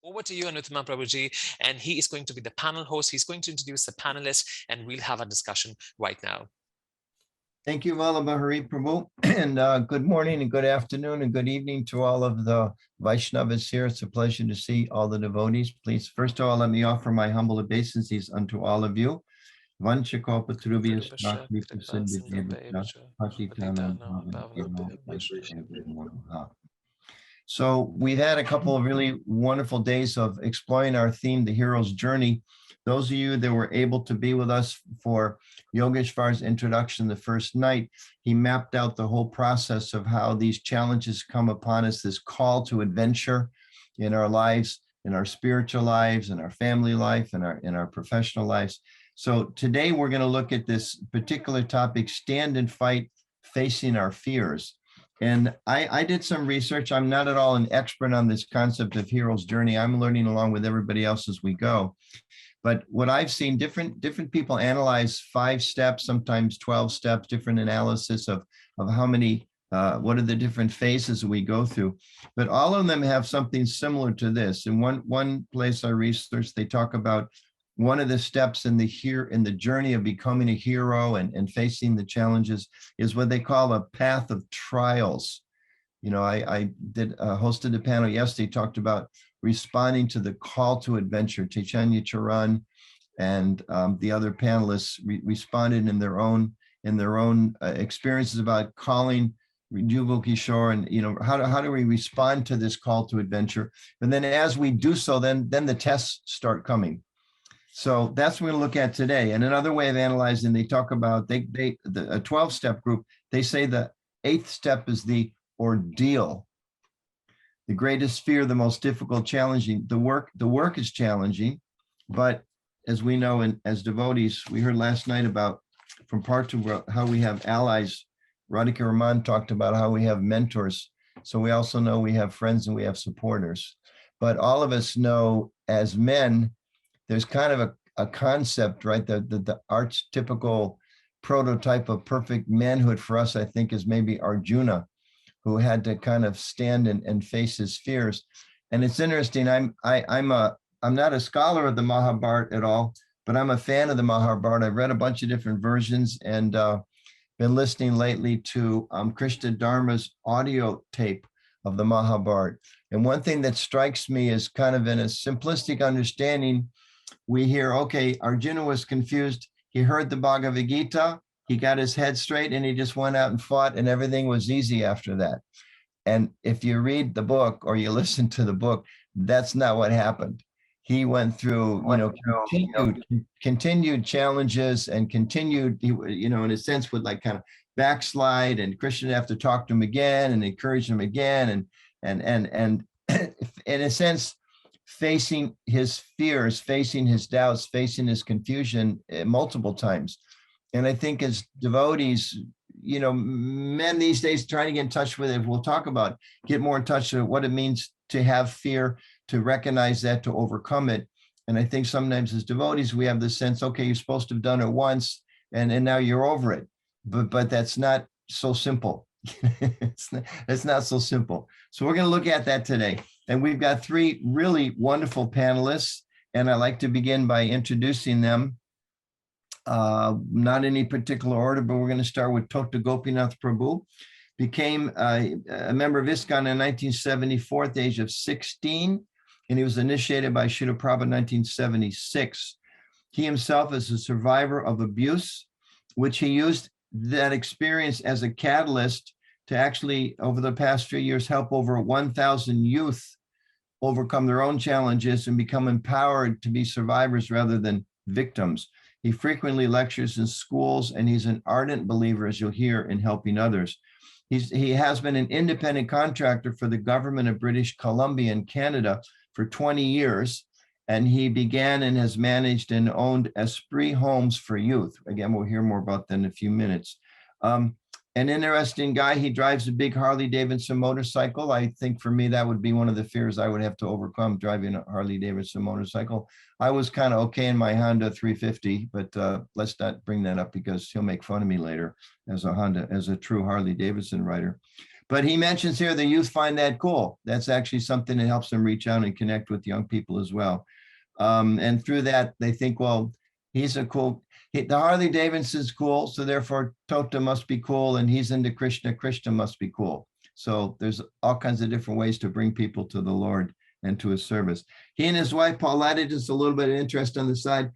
over to you, Anuttama Prabhuji, and he is going to be the panel host. He's going to introduce the panelists, and we'll have a discussion right now. Thank you, Tamohara Prabhu, and good morning and good afternoon and good evening to all of the Vaishnavas here. It's a pleasure to see all the devotees. Please, first of all, let me offer my humble obeisances unto all of you. So we've had a couple of really wonderful days of exploring our theme, the hero's journey. Those of you that were able to be with us for Yogeshwar's introduction the first night, he mapped out the whole process of how these challenges come upon us, this call to adventure in our lives, in our spiritual lives, in our family life, in our professional lives. So today we're going to look at this particular topic, stand and fight, facing our fears. And I did some research. I'm not at all an expert on this concept of hero's journey. I'm learning along with everybody else as we go. But what I've seen, different people analyze 5 steps, sometimes 12 steps, different analysis of how many, what are the different phases we go through. But all of them have something similar to this. In one place I researched, they talk about one of the steps in the journey of becoming a hero and facing the challenges is what they call a path of trials. You know, I hosted a panel yesterday, talked about responding to the call to adventure. Chaitanya Charan and the other panelists responded in their own experiences about calling Jugal Kishore, and you know, how do we respond to this call to adventure? And then as we do so, then the tests start coming. So that's what we're going to look at today. And another way of analyzing, they talk about a 12-step group. They say the 8th step is the ordeal. The greatest fear, the most difficult, challenging. The work is challenging, but as we know, and as devotees, we heard last night about from part to how we have allies. Radhika Raman talked about how we have mentors. So we also know we have friends and we have supporters. But all of us know as men, there's kind of a concept, right? The archetypical prototype of perfect manhood for us, I think, is maybe Arjuna, who had to kind of stand and face his fears. And it's interesting. I'm not a scholar of the Mahabharata at all, but I'm a fan of the Mahabharata. I've read a bunch of different versions and been listening lately to Krishna Dharma's audio tape of the Mahabharata. And one thing that strikes me is kind of in a simplistic understanding, we hear, okay, Arjuna was confused. He heard the Bhagavad Gita, he got his head straight, and he just went out and fought, and everything was easy after that. And if you read the book or you listen to the book, that's not what happened. He went through, continued challenges and continued, in a sense, would like kind of backslide, and Krishna have to talk to him again and encourage him again, and in a sense, facing his fears, facing his doubts, facing his confusion multiple times. And I think as devotees, men these days trying to get in touch with it, we'll talk about, get more in touch with what it means to have fear, to recognize that, to overcome it. And I think sometimes as devotees, we have the sense, okay, you're supposed to have done it once and now you're over it. But that's not so simple. It's not so simple. So we're going to look at that today. And we've got 3 really wonderful panelists, and I'd like to begin by introducing them. Not in any particular order, but we're going to start with Tota Gopinath Prabhu. Became a member of ISKCON in 1974 at the age of 16, and he was initiated by Srila Prabhupada in 1976. He himself is a survivor of abuse, which he used that experience as a catalyst to actually, over the past few years, help over 1,000 youth overcome their own challenges and become empowered to be survivors rather than victims. He frequently lectures in schools, and he's an ardent believer, as you'll hear, in helping others. He has been an independent contractor for the government of British Columbia and Canada for 20 years, and he began and has managed and owned Esprit Homes for Youth. Again, we'll hear more about that in a few minutes. An interesting guy. He drives a big Harley Davidson motorcycle. I think for me, that would be one of the fears I would have to overcome, driving a Harley Davidson motorcycle. I was kind of okay in my Honda 350, but let's not bring that up because he'll make fun of me later as a true Harley Davidson rider. But he mentions here the youth find that cool. That's actually something that helps them reach out and connect with young people as well. And through that, they think, well, he's a cool, the Harley Davidson's cool, so therefore Tota must be cool, and he's into Krishna, Krishna must be cool. So there's all kinds of different ways to bring people to the Lord and to his service. He and his wife, Pauletta, just a little bit of interest on the side.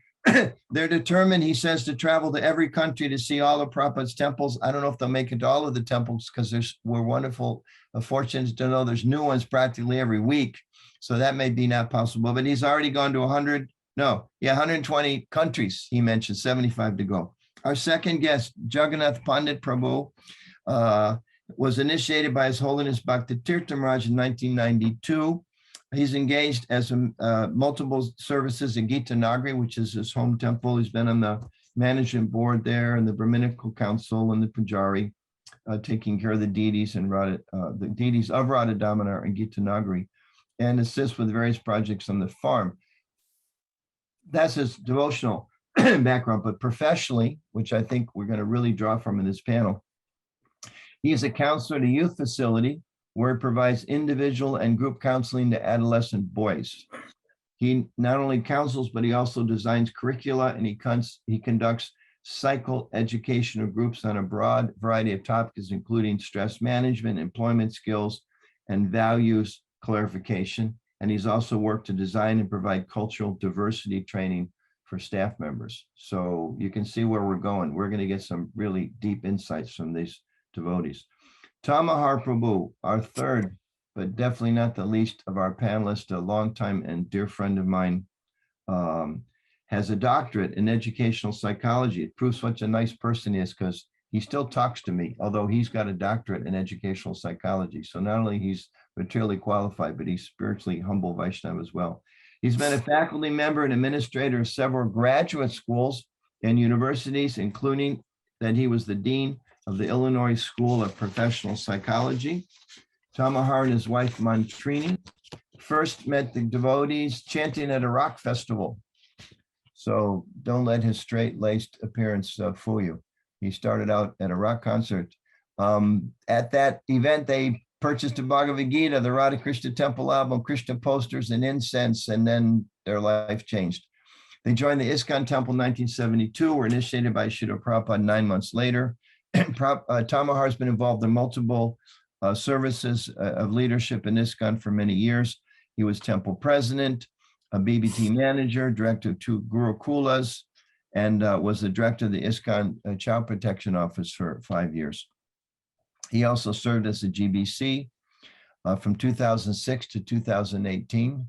They're determined, he says, to travel to every country to see all of Prabhupada's temples. I don't know if they'll make it to all of the temples, because we're wonderful, fortunate to know there's new ones practically every week. So that may be not possible, but he's already gone to 120 countries. He mentioned 75 to go. Our second guest, Jagannath Pandit Prabhu, was initiated by His Holiness Bhakti Tirtha Maharaj in 1992. He's engaged as multiple services in Gita Nagari, which is his home temple. He's been on the management board there and the Brahminical Council and the Pujari, taking care of the deities and the deities of Radha Damodar and Gita Nagari, and assists with various projects on the farm. That's his devotional background, but professionally, which I think we're going to really draw from in this panel, he is a counselor at a youth facility where he provides individual and group counseling to adolescent boys. He not only counsels, but he also designs curricula, and he conducts cycle educational groups on a broad variety of topics, including stress management, employment skills, and values clarification. And he's also worked to design and provide cultural diversity training for staff members. So you can see where we're going. We're going to get some really deep insights from these devotees. Tamohara Prabhu, our third, but definitely not the least of our panelists, a longtime and dear friend of mine, has a doctorate in educational psychology. It proves what a nice person he is, because he still talks to me, although he's got a doctorate in educational psychology. So not only he's materially qualified, but he's spiritually humble Vaishnava as well. He's been a faculty member and administrator of several graduate schools and universities, including that he was the dean of the Illinois School of Professional Psychology. Tamohara and his wife Mantrini first met the devotees chanting at a rock festival. So don't let his straight-laced appearance fool you. He started out at a rock concert. At that event, they purchased a Bhagavad Gita, the Radha Krishna Temple album, Krishna posters, and incense, and then their life changed. They joined the ISKCON Temple in 1972, were initiated by Srila Prabhupada 9 months later. Tamohara has been involved in multiple services of leadership in ISKCON for many years. He was temple president, a BBT manager, director of 2 Gurukulas, and was the director of the ISKCON Child Protection Office for 5 years. He also served as a GBC from 2006 to 2018.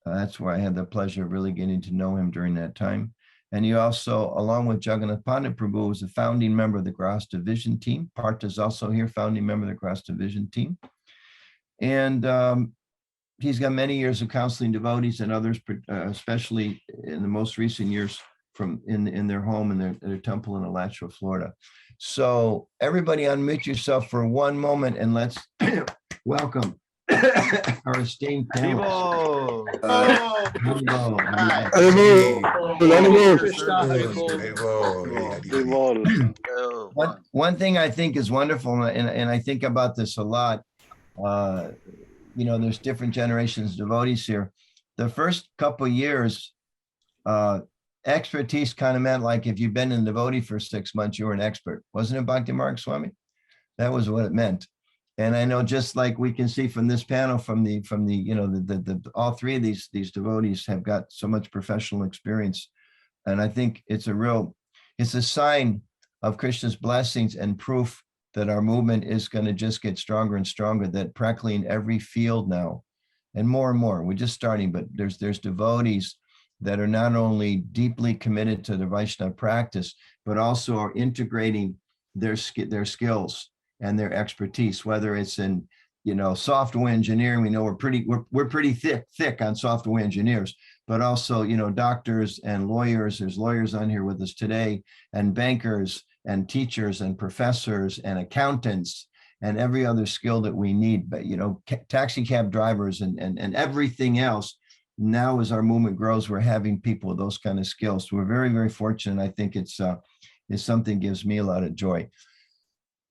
That's where I had the pleasure of really getting to know him during that time. And he also, along with Jagannath Pandit Prabhu, was a founding member of the Grahasta Vision team. Partha is also here, founding member of the Grahasta Vision team. And he's got many years of counseling devotees and others, especially in the most recent years from in their home and their temple in Alachua, Florida. So everybody unmute yourself for one moment and let's welcome our esteemed panelists. One thing I think is wonderful, and I think about this a lot, there's different generations of devotees here. The first couple of years, expertise kind of meant like if you've been in devotee for 6 months, you were an expert. Wasn't it, Bhakti Marg Swami? That was what it meant. And I know, just like we can see from this panel, from the all three of these devotees have got so much professional experience. And I think it's a sign of Krishna's blessings and proof that our movement is going to just get stronger and stronger, that practically in every field now, and more, we're just starting, but there's devotees that are not only deeply committed to the Vaishnava practice, but also are integrating their skills and their expertise, whether it's in, software engineering. We know we're pretty thick on software engineers, but also, doctors and lawyers. There's lawyers on here with us today, and bankers and teachers and professors and accountants and every other skill that we need. But, taxi cab drivers and everything else. Now, as our movement grows, we're having people with those kind of skills. So we're very, very fortunate. I think it's something that gives me a lot of joy.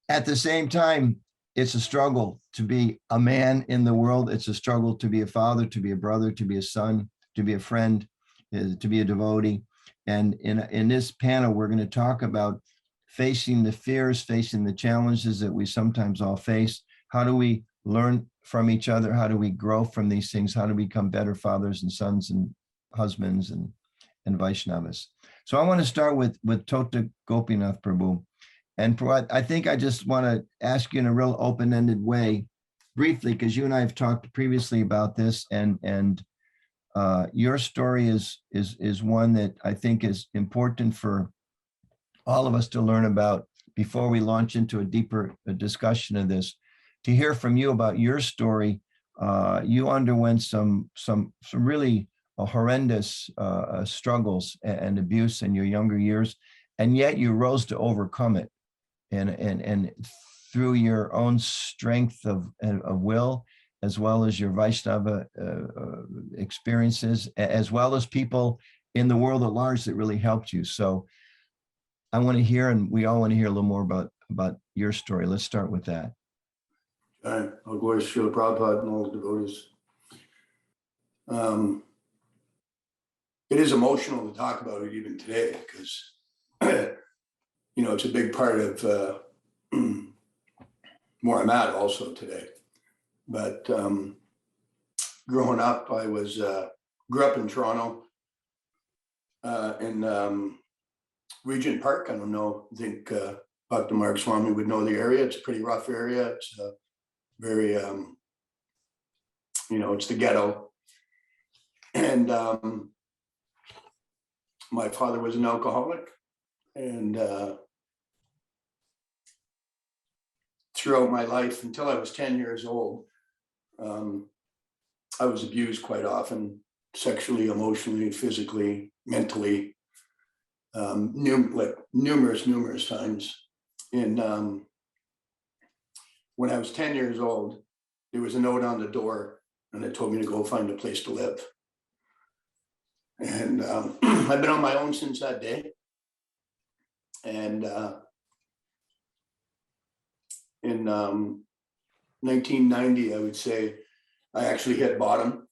At the same time, it's a struggle to be a man in the world. It's a struggle to be a father, to be a brother, to be a son, to be a friend, to be a devotee. And in this panel, we're going to talk about facing the fears, facing the challenges that we sometimes all face. How do we learn from each other? How do we grow from these things? How do we become better fathers and sons and husbands and Vaishnavas? So I want to start with Tota Gopinath Prabhu. And I think I just want to ask you in a real open-ended way, briefly, because you and I have talked previously about this, and your story is one that I think is important for all of us to learn about before we launch into a deeper discussion of this. To hear from you about your story, you underwent some really horrendous struggles and abuse in your younger years, and yet you rose to overcome it. And through your own strength of will, as well as your Vaishnava experiences, as well as people in the world at large that really helped you. So I want to hear, and we all want to hear a little more about your story. Let's start with that. All right, I'll go to Srila Prabhupada and all the devotees. It is emotional to talk about it even today, because you know, it's a big part of where I'm at also today. But growing up, I was grew up in Toronto, in Regent Park. I don't know, I think Dr. Mark Swami would know the area. It's a pretty rough area. It's very, you know, it's the ghetto. And my father was an alcoholic, and throughout my life until I was 10 years old, I was abused quite often, sexually, emotionally, physically, mentally, numerous times. And when I was 10 years old, there was a note on the door, and it told me to go find a place to live. And I've been on my own since that day. And in 1990, I would say, I actually hit bottom,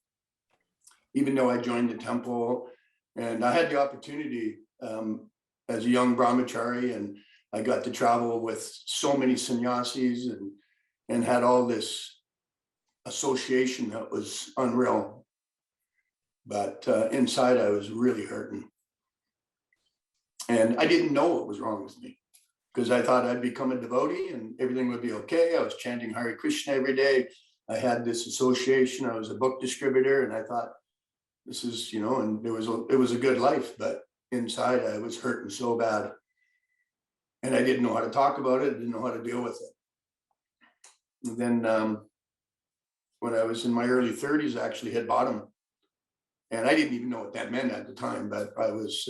even though I joined the temple. And I had the opportunity as a young brahmachari, and I got to travel with so many sannyasis and had all this association that was unreal. But inside, I was really hurting. And I didn't know what was wrong with me, because I thought I'd become a devotee and everything would be okay. I was chanting Hare Krishna every day. I had this association. I was a book distributor, and I thought, this is, you know, and it was a good life, but inside I was hurting so bad. And I didn't know how to talk about it. I didn't know how to deal with it. And then when I was in my early 30s, I actually hit bottom. And I didn't even know what that meant at the time, but I was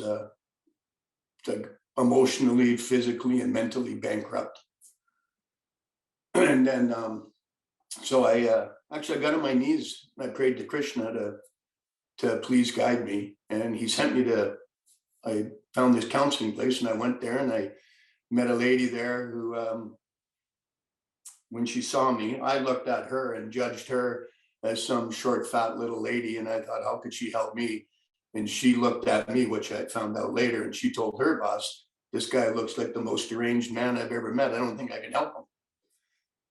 like emotionally, physically, and mentally bankrupt. And then, so I actually got on my knees. I prayed to Krishna to please guide me. And he sent me I found this counseling place, and I went there, and I met a lady there who, when she saw me, I looked at her and judged her as some short, fat little lady. And I thought, how could she help me? And she looked at me, which I found out later, and she told her boss, this guy looks like the most deranged man I've ever met. I don't think I can help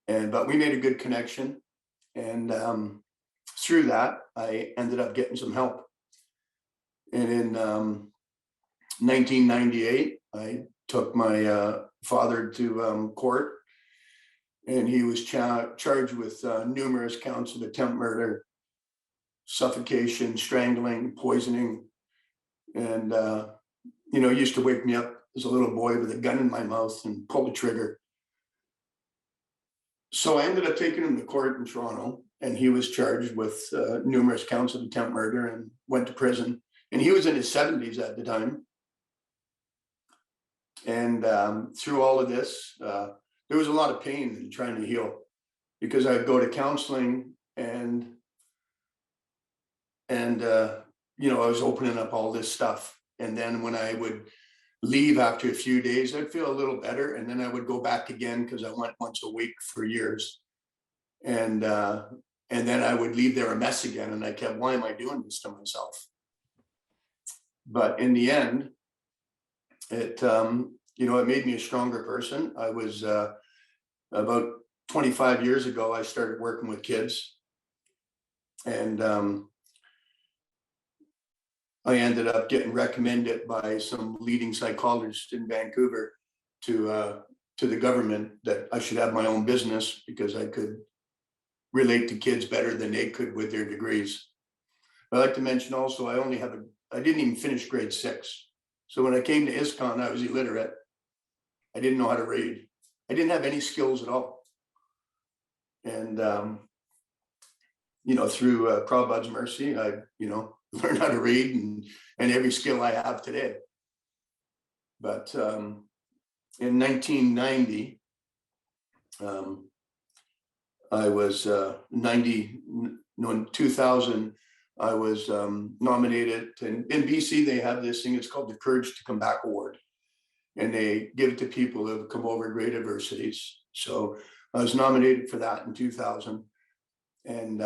him. But we made a good connection. And through that, I ended up getting some help. And in 1998, I took my father to court, and he was charged with numerous counts of attempt murder, suffocation, strangling, poisoning. And, you know, he used to wake me up as a little boy with a gun in my mouth and pull the trigger. So I ended up taking him to court in Toronto, and he was charged with numerous counts of attempt murder and went to prison. And he was in his 70s at the time. And through all of this, there was a lot of pain in trying to heal, because I'd go to counseling and you know, I was opening up all this stuff. And then when I would leave after a few days, I'd feel a little better. And then I would go back again because I went once a week for years. And then I would leave there a mess again. And I kept, why am I doing this to myself? But in the end, it made me a stronger person. I was about 25 years ago, I started working with kids. And I ended up getting recommended by some leading psychologists in Vancouver to the government that I should have my own business because I could relate to kids better than they could with their degrees. I'd like to mention also, I didn't even finish grade 6. So when I came to ISKCON, I was illiterate. I didn't know how to read. I didn't have any skills at all. And, through Prabhupada's mercy, I, learned how to read and every skill I have today. But in 1990, I was in 2000, I was nominated. And in BC, they have this thing, it's called the Courage to Come Back Award. And they give it to people who have come over great adversities. So I was nominated for that in 2000. And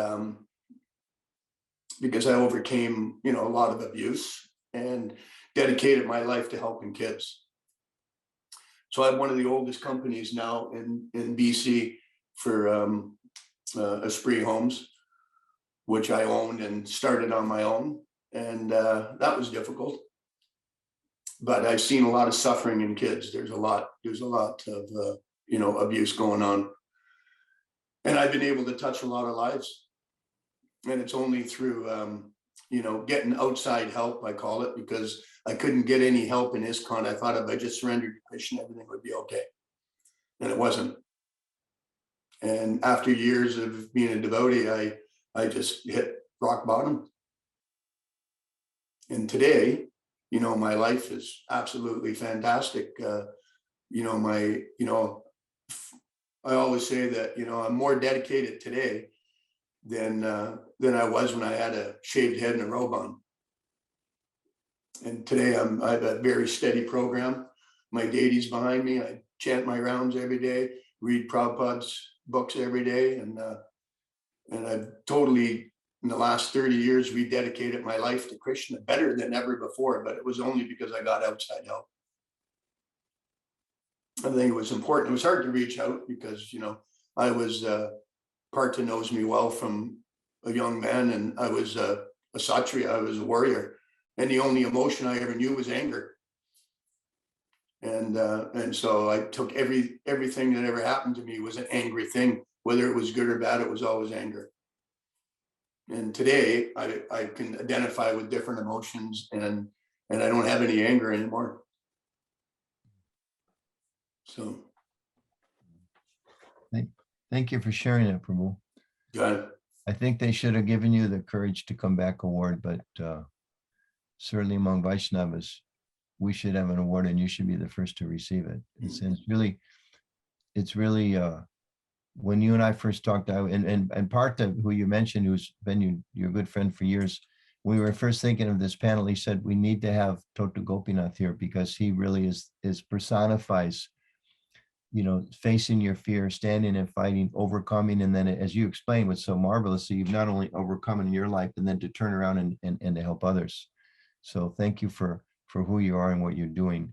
because I overcame, a lot of abuse and dedicated my life to helping kids. So I have one of the oldest companies now in BC for Esprit Homes, which I owned and started on my own. And that was difficult. But I've seen a lot of suffering in kids. There's a lot of, abuse going on. And I've been able to touch a lot of lives. And it's only through, getting outside help, I call it, because I couldn't get any help in ISKCON. I thought if I just surrendered to Krishna, everything would be okay. And it wasn't. And after years of being a devotee, I just hit rock bottom. And today, my life is absolutely fantastic. I always say that, I'm more dedicated today than I was when I had a shaved head and a robe on. And today I have a very steady program. My deity's behind me. I chant my rounds every day, read Prabhupada's books every day. And I've totally, in the last 30 years, rededicated my life to Krishna better than ever before, but it was only because I got outside help. I think it was important. It was hard to reach out because, I was, Partha knows me well from a young man, and I was a Kshatriya, I was a warrior. And the only emotion I ever knew was anger. And so I took everything that ever happened to me was an angry thing, whether it was good or bad, it was always anger. And today I can identify with different emotions and I don't have any anger anymore. So. Thank you for sharing that, Prabhu. Good. I think they should have given you the Courage to Come Back award, but certainly among Vaishnavas, we should have an award and you should be the first to receive it. It's really, when you and I first talked, and Partha, who you mentioned, who's been your good friend for years, when we were first thinking of this panel, he said, we need to have Tota Gopinath here because he really personifies, facing your fear, standing and fighting, overcoming. And then as you explained with so marvelously, you've not only overcome in your life, and then to turn around and to help others. So thank you for who you are and what you're doing.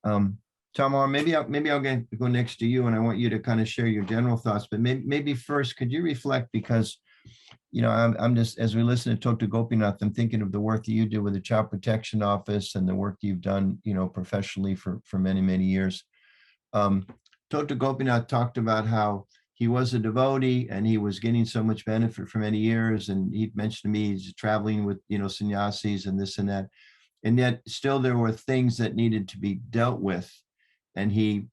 Tamohara, maybe I'll go next to you, and I want you to kind of share your general thoughts, but maybe first, could you reflect, because, I'm just, as we listen to Tota Gopinath, I'm thinking of the work that you do with the Child Protection Office and the work you've done, professionally for many, many years. Tota Gopinath talked about how he was a devotee and he was getting so much benefit for many years. And he mentioned to me he's traveling with, sannyasis and this and that. And yet still there were things that needed to be dealt with. And he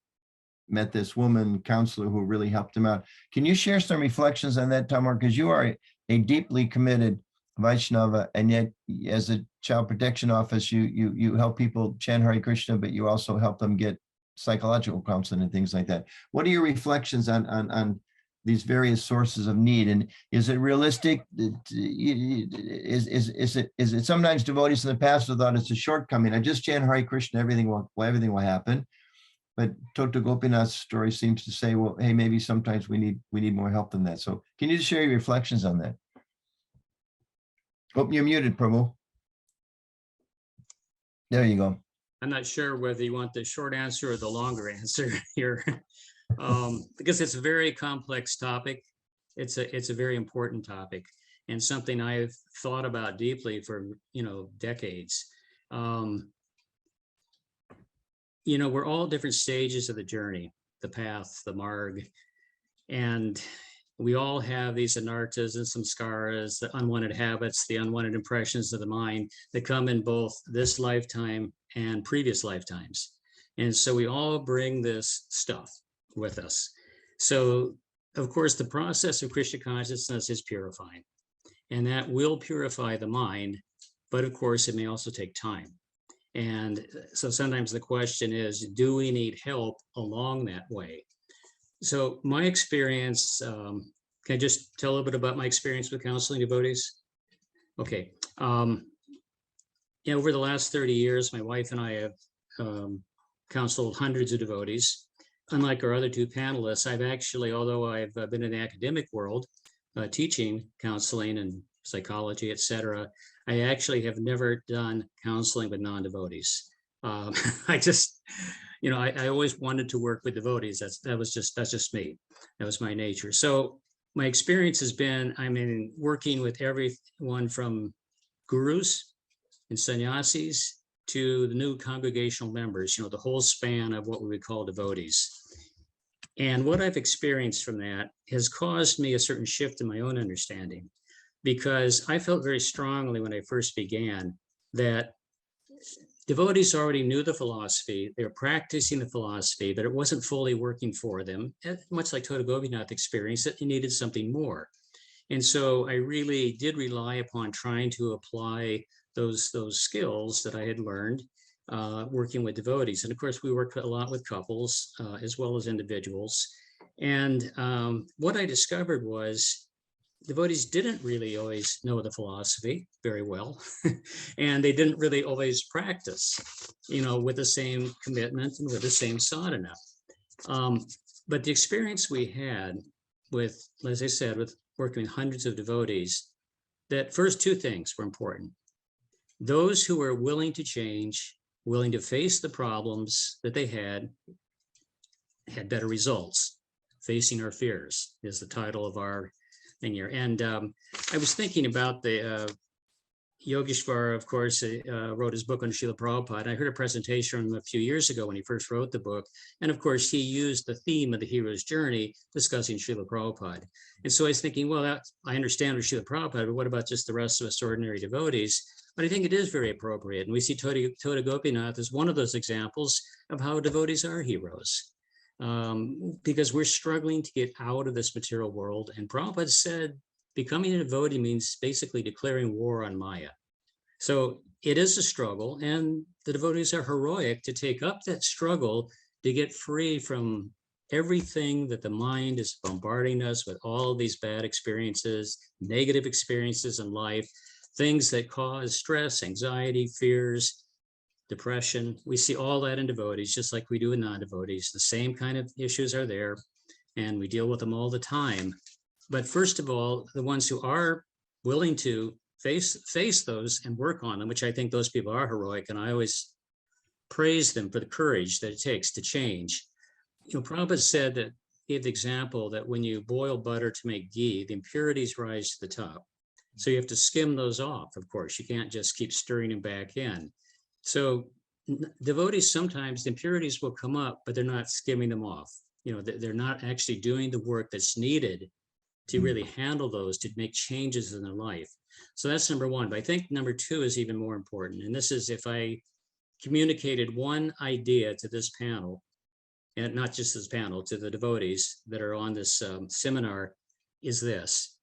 met this woman counselor who really helped him out. Can you share some reflections on that, Tamohara? Because you are a deeply committed Vaishnava, and yet as a Child Protection Office, you help people chant Hare Krishna, but you also help them get psychological counseling and things like that. What are your reflections on these various sources of need. And is it realistic? Is it sometimes devotees in the past have thought it's a shortcoming? I just chant Hare Krishna, everything will happen. But Tota Gopinath's story seems to say, well, hey, maybe sometimes we need more help than that. So can you just share your reflections on that? Oh, you're muted, Prabhu. There you go. I'm not sure whether you want the short answer or the longer answer here, because it's a very complex topic. It's a very important topic and something I've thought about deeply for, decades. We're all different stages of the journey, the path, the marg, and we all have these anartas and samskaras, the unwanted habits, the unwanted impressions of the mind that come in both this lifetime and previous lifetimes. And so we all bring this stuff with us. So, of course, the process of Krishna consciousness is purifying, and that will purify the mind, but of course, it may also take time. And so sometimes the question is, do we need help along that way? So my experience, can I just tell a little bit about my experience with counseling devotees? Okay. Over the last 30 years, my wife and I have counseled hundreds of devotees. Unlike our other two panelists, I've actually, although I've been in the academic world, teaching counseling and psychology, etc., I actually have never done counseling with non-devotees. I just, I always wanted to work with devotees. That's just me. That was my nature. So my experience has been, working with everyone from gurus and sannyasis to the new congregational members, the whole span of what we would call devotees. And what I've experienced from that has caused me a certain shift in my own understanding, because I felt very strongly when I first began that devotees already knew the philosophy, they were practicing the philosophy, but it wasn't fully working for them. Much like Tota Gopinath experienced, it needed something more. And so I really did rely upon trying to apply those skills that I had learned working with devotees. And of course, we worked a lot with couples as well as individuals. And what I discovered was devotees didn't really always know the philosophy very well, and they didn't really always practice, with the same commitment and with the same sadhana. But the experience we had with, as I said, with working with hundreds of devotees, that first two things were important. Those who were willing to change, willing to face the problems that they had better results. Facing Our Fears is the title of our thing here. And I was thinking about the Yogeshwar, of course, wrote his book on Srila Prabhupada. I heard a presentation from him a few years ago when he first wrote the book. And of course, he used the theme of the hero's journey discussing Srila Prabhupada. And so I was thinking, well, I understand with Srila Prabhupada, but what about just the rest of us ordinary devotees? But I think it is very appropriate. And we see Tota Gopinath as one of those examples of how devotees are heroes. Because we're struggling to get out of this material world. And Prabhupada said, becoming a devotee means basically declaring war on Maya. So it is a struggle, and the devotees are heroic to take up that struggle to get free from everything that the mind is bombarding us with, all of these bad experiences, negative experiences in life, things that cause stress, anxiety, fears, depression. We see all that in devotees, just like we do in non-devotees. The same kind of issues are there, and we deal with them all the time. But first of all, the ones who are willing to face those and work on them, which I think those people are heroic, and I always praise them for the courage that it takes to change. Prabhupada said that, gave the example that when you boil butter to make ghee, the impurities rise to the top. So you have to skim those off, of course. You can't just keep stirring them back in. So devotees, sometimes the impurities will come up, but they're not skimming them off. They're not actually doing the work that's needed to really handle those, to make changes in their life. So that's number one. But I think number two is even more important. And this is, if I communicated one idea to this panel, and not just this panel, to the devotees that are on this seminar, is this: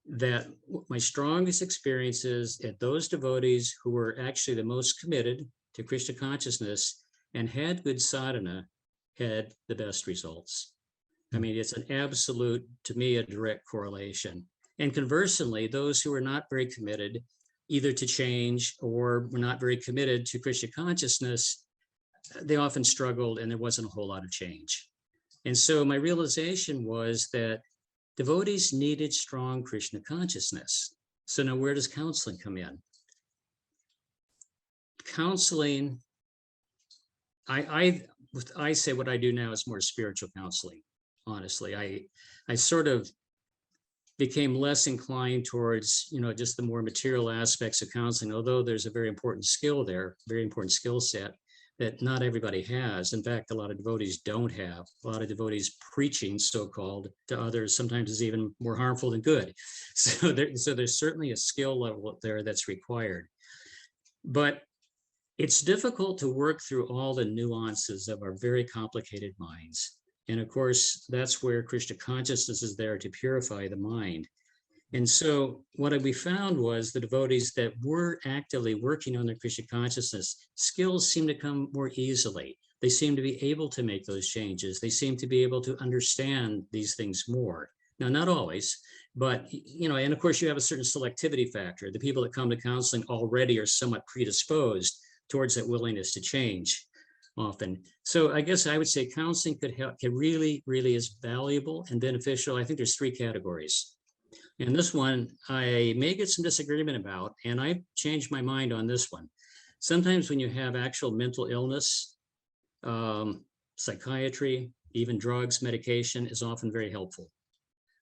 that my strongest experiences at those devotees who were actually the most committed to Krishna consciousness and had good sadhana had the best results. I mean, it's an absolute, to me, a direct correlation. And conversely, those who are not very committed either to change or were not very committed to Krishna consciousness, they often struggled and there wasn't a whole lot of change. And so my realization was that devotees needed strong Krishna consciousness. So now where does counseling come in? Counseling, I say what I do now is more spiritual counseling. Honestly, I sort of became less inclined towards, just the more material aspects of counseling, although there's a very important skill there, very important skill set that not everybody has. In fact, a lot of devotees don't have. A lot of devotees preaching, so-called, to others sometimes is even more harmful than good. So there's certainly a skill level there that's required. But it's difficult to work through all the nuances of our very complicated minds. And of course, that's where Krishna consciousness is there to purify the mind. And so what we found was the devotees that were actively working on their Krishna consciousness, skills seem to come more easily. They seem to be able to make those changes. They seem to be able to understand these things more. Now, not always, but, and of course you have a certain selectivity factor. The people that come to counseling already are somewhat predisposed towards that willingness to change often. So I guess I would say counseling could really is valuable and beneficial. I think there's three categories. And this one, I may get some disagreement about, and I've changed my mind on this one. Sometimes when you have actual mental illness, psychiatry, even drugs, medication is often very helpful.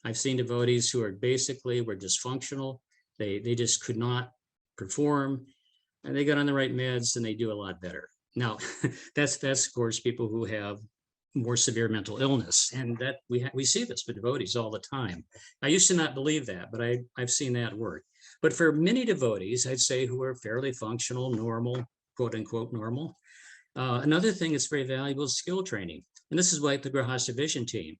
I've seen devotees who are basically were dysfunctional. They just could not perform, and they got on the right meds and they do a lot better. Now, that's of course people who have more severe mental illness, and that we see this with devotees all the time. I used to not believe that, but I've seen that work. But for many devotees, I'd say who are fairly functional, normal, quote unquote normal, another thing that's very valuable is skill training, and this is what the Grihastha Vision team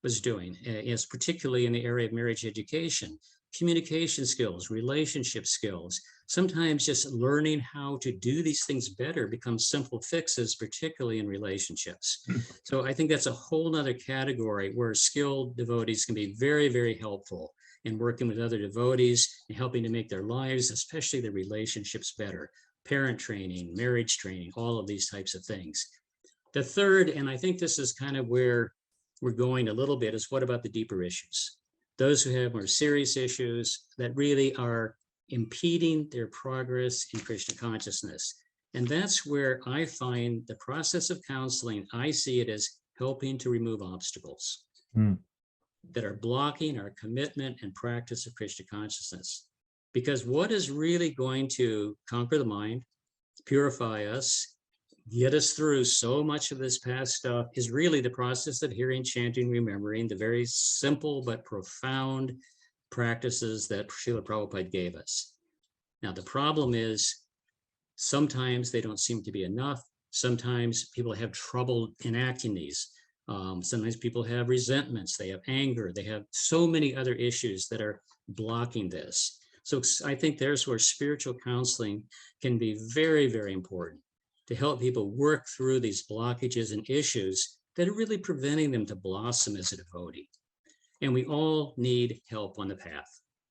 was doing, is particularly in the area of marriage education, communication skills, relationship skills. Sometimes just learning how to do these things better becomes simple fixes, particularly in relationships. So I think that's a whole nother category where skilled devotees can be very, very helpful in working with other devotees and helping to make their lives, especially their relationships, better. Parent training, marriage training, all of these types of things. The third, and I think this is kind of where we're going a little bit, is what about the deeper issues? Those who have more serious issues that really are impeding their progress in Krishna consciousness. And that's where I find the process of counseling, I see it as helping to remove obstacles that are blocking our commitment and practice of Krishna consciousness. Because what is really going to conquer the mind, purify us, get us through so much of this past stuff is really the process of hearing, chanting, remembering, the very simple but profound practices that Srila Prabhupada gave us. Now, the problem is sometimes they don't seem to be enough. Sometimes people have trouble enacting these. Sometimes people have resentments, they have anger, they have so many other issues that are blocking this. So I think there's where spiritual counseling can be very, very important to help people work through these blockages and issues that are really preventing them to blossom as a devotee. And we all need help on the path.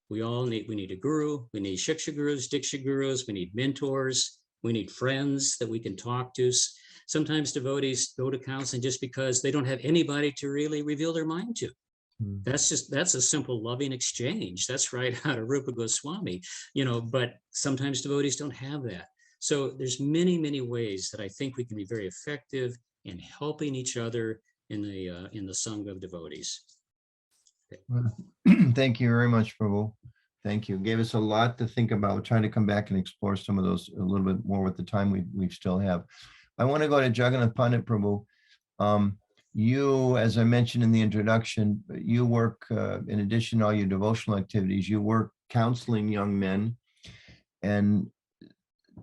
We need a guru, we need shiksha gurus, diksha gurus, we need mentors, we need friends that we can talk to. Sometimes devotees go to counseling just because they don't have anybody to really reveal their mind to. That's a simple loving exchange. That's right out of Rupa Goswami, but sometimes devotees don't have that. So there's many, many ways that I think we can be very effective in helping each other in the Sangha of devotees. Well, thank you very much, Prabhu. Thank you. Gave us a lot to think about. We're trying to come back and explore some of those a little bit more with the time we still have. I want to go to Jagannath Pandit Prabhu. You, as I mentioned in the introduction, you work, in addition to all your devotional activities, you work counseling young men. And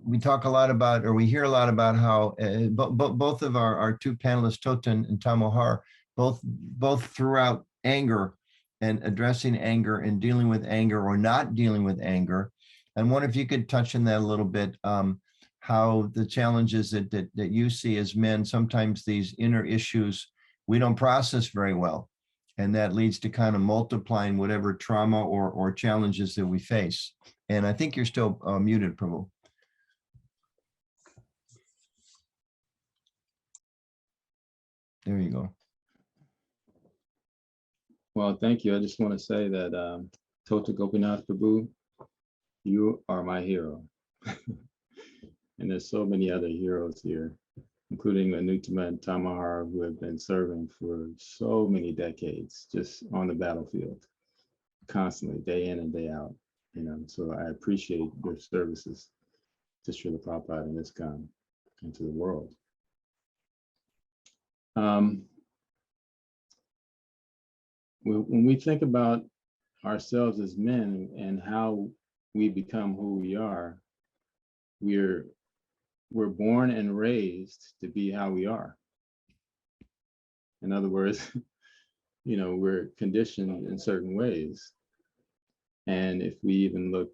we talk a lot about, or we hear a lot about how both of our two panelists, Tota and Tamohara, both throughout anger and addressing anger and dealing with anger or not dealing with anger. And wonder if you could touch on that a little bit, how the challenges that you see as men, sometimes these inner issues we don't process very well. And that leads to kind of multiplying whatever trauma or challenges that we face. And I think you're still muted, Prabhu. There you go. Well, thank you. I just want to say that Tota Gopinath Prabhu, you are my hero. And there's so many other heroes here, including Anuttama and Tamohara, who have been serving for so many decades, just on the battlefield, constantly, day in and day out. So I appreciate your services to Srila Prabhupada and ISKCON and to the world. When we think about ourselves as men and how we become who we are, we're born and raised to be how we are. In other words, we're conditioned in certain ways. And if we even look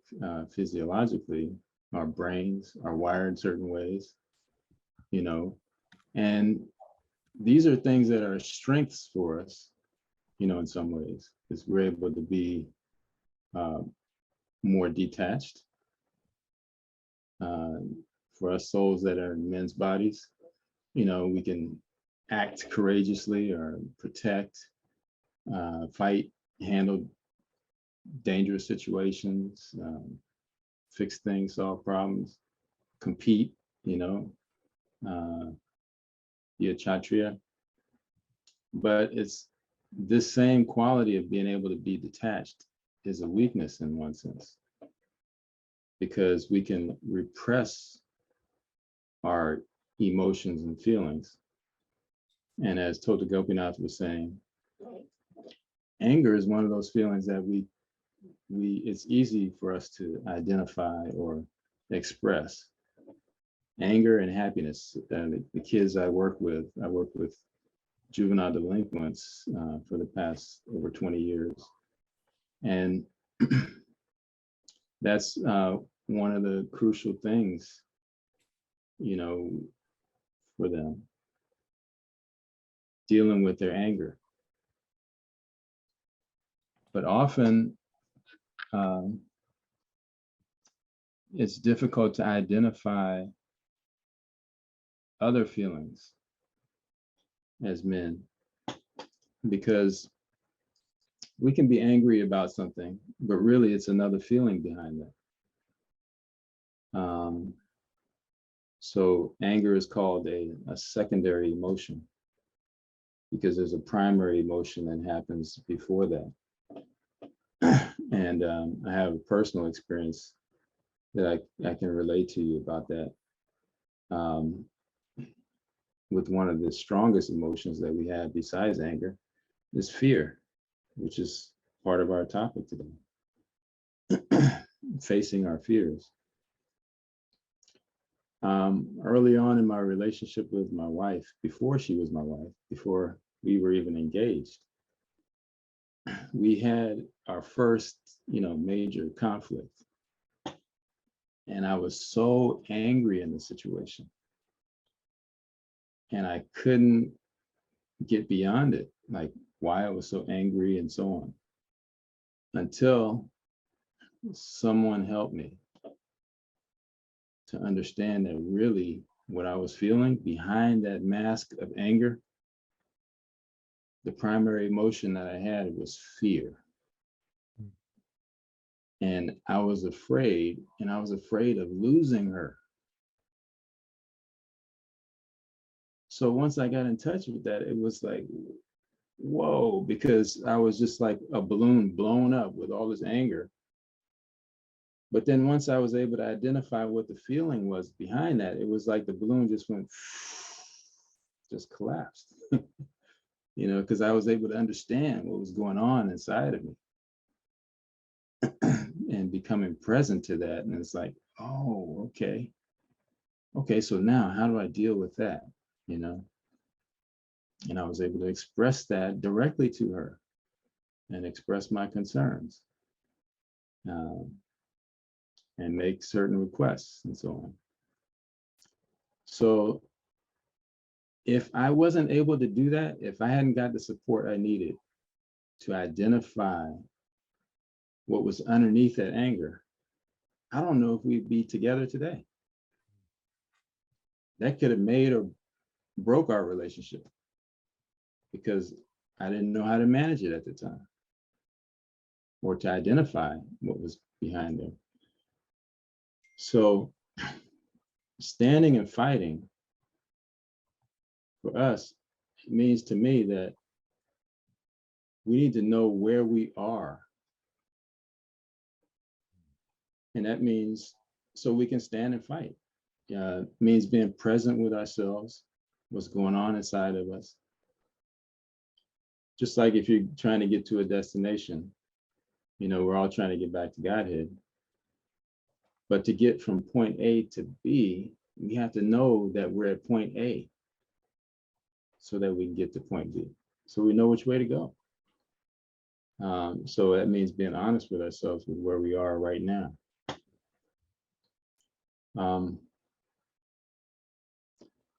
physiologically, our brains are wired certain ways, and these are things that are strengths for us, in some ways, because we're able to be more detached. For us souls that are in men's bodies, we can act courageously or protect, fight, handle dangerous situations, fix things, solve problems, compete, be a kshatriya. But it's this same quality of being able to be detached is a weakness in one sense, because we can repress our emotions and feelings. And as Tota Gopinath was saying, anger is one of those feelings that it's easy for us to identify or express. Anger and happiness. The kids I work with juvenile delinquents for the past over 20 years. And that's one of the crucial things, for them, dealing with their anger. But often it's difficult to identify other feelings as men, because we can be angry about something, but really it's another feeling behind that. So anger is called a secondary emotion, because there's a primary emotion that happens before that. And I have a personal experience that I can relate to you about that. With one of the strongest emotions that we have besides anger is fear, which is part of our topic today. Facing our fears. Early on in my relationship with my wife, before she was my wife, before we were even engaged, we had our first, major conflict. And I was so angry in the situation. And I couldn't get beyond it, like why I was so angry and so on, until someone helped me to understand that really what I was feeling behind that mask of anger, the primary emotion that I had was fear. And I was afraid of losing her. So once I got in touch with that, it was like, whoa, because I was just like a balloon blown up with all this anger. But then once I was able to identify what the feeling was behind that, it was like the balloon just collapsed, because I was able to understand what was going on inside of me and becoming present to that. And it's like, oh, okay. Okay, so now how do I deal with that? And I was able to express that directly to her and express my concerns and make certain requests and so on. So if I wasn't able to do that, if I hadn't got the support I needed to identify what was underneath that anger, I don't know if we'd be together today. That could have made or broke our relationship because I didn't know how to manage it at the time or to identify what was behind there. So standing and fighting for us means to me that we need to know where we are. And that means so we can stand and fight. Means being present with ourselves, what's going on inside of us. Just like if you're trying to get to a destination, we're all trying to get back to Godhead. But to get from point A to B, we have to know that we're at point A so that we can get to point B. So we know which way to go. So that means being honest with ourselves with where we are right now.